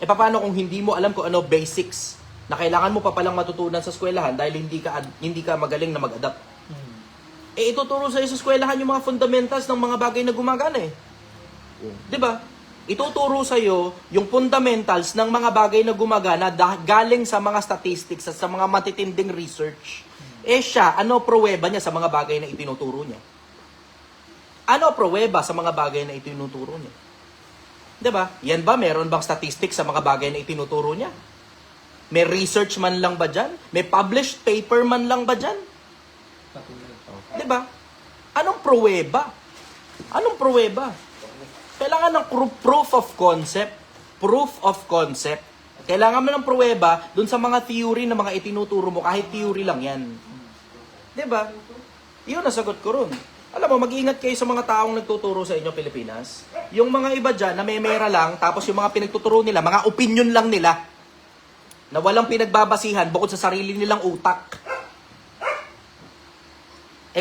Paano kung hindi mo alam kung ano basics na kailangan mo pa palang matutunan sa eskwelahan dahil hindi ka magaling na mag-adapt? Ituturo sa'yo sa eskwelahan yung mga fundamentals ng mga bagay na gumagana eh. Diba? Ituturo sa'yo yung fundamentals ng mga bagay na gumagana galing sa mga statistics at sa mga matitinding research. Siya, ano pruweba niya sa mga bagay na itinuturo niya? Ano pruweba sa mga bagay na itinuturo niya? Diba? Yan ba, meron bang statistics sa mga bagay na itinuturo niya? May research man lang ba dyan? May published paper man lang ba dyan? Diba? Anong pruweba? Anong pruweba? Kailangan ng proof of concept. Proof of concept. Kailangan mo ng pruweba dun sa mga theory na mga itinuturo mo, kahit theory lang yan. Diba? Yun, nasagot ko ron. Alam mo, mag-iingat kayo sa mga taong nagtuturo sa inyo, Pilipinas. Yung mga iba dyan, na may mera lang, tapos yung mga pinagtuturo nila, mga opinion lang nila, na walang pinagbabasihan bukod sa sarili nilang utak.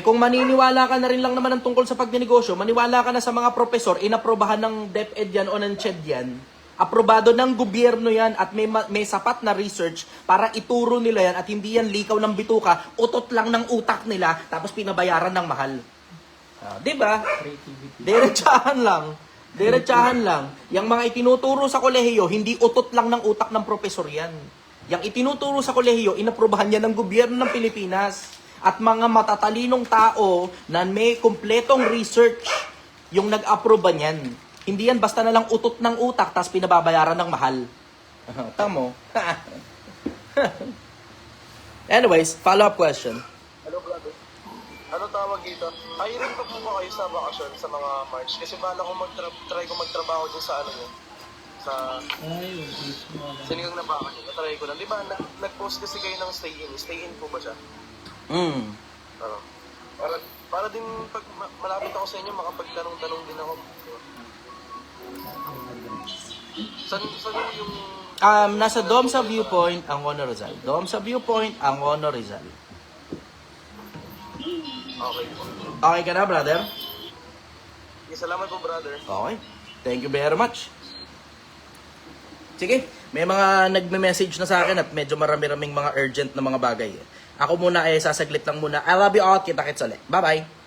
Kung maniniwala ka na rin lang naman ng tungkol sa pagnenegosyo, maniwala ka na sa mga profesor, inaprobahan ng DepEd yan o ng CHED yan, Aprobado ng gobyerno yan at may sapat na research para ituro nila yan at hindi yan likaw ng bituka, utot lang ng utak nila tapos pinabayaran ng mahal. Di ba? Diretsahan lang. Diretsahan lang. Yang mga itinuturo sa kolehiyo, hindi utot lang ng utak ng profesor yan. Yang itinuturo sa kolehiyo, inaprubahan yan ng gobyerno ng Pilipinas. At mga matatalinong tao na may kumpletong research yung nag-aproba niyan. Hindi yan basta na lang utot ng utak tapos pinababayaran ng mahal. Tamo. Anyways, follow-up question. Hello, brother. Ano tawag dito? Hiring pa po ba kayo sa bakasyon sa mga March? Kasi bala ko try ko magtrabaho dyan sa ano nyo. Sa sinigang na bakasyon. Try ko lang. Di ba, nag-post kasi kayo ng stay-in. Stay-in po ba siya? Para din pag malapit ako sa inyo, makapagtanong-tanong din ako. Saan yung... Nasa Dome sa Viewpoint, ang Honor Rizal. Dome sa Viewpoint, ang Honor Rizal. Okay po. Okay ka na, brother? Salamat po, brother. Okay. Thank you very much. Sige, may mga nagme-message na sa akin at medyo marami-raming mga urgent na mga bagay. Ako muna sasaglit lang muna. I love you all. Kita-kits ulit. Bye-bye.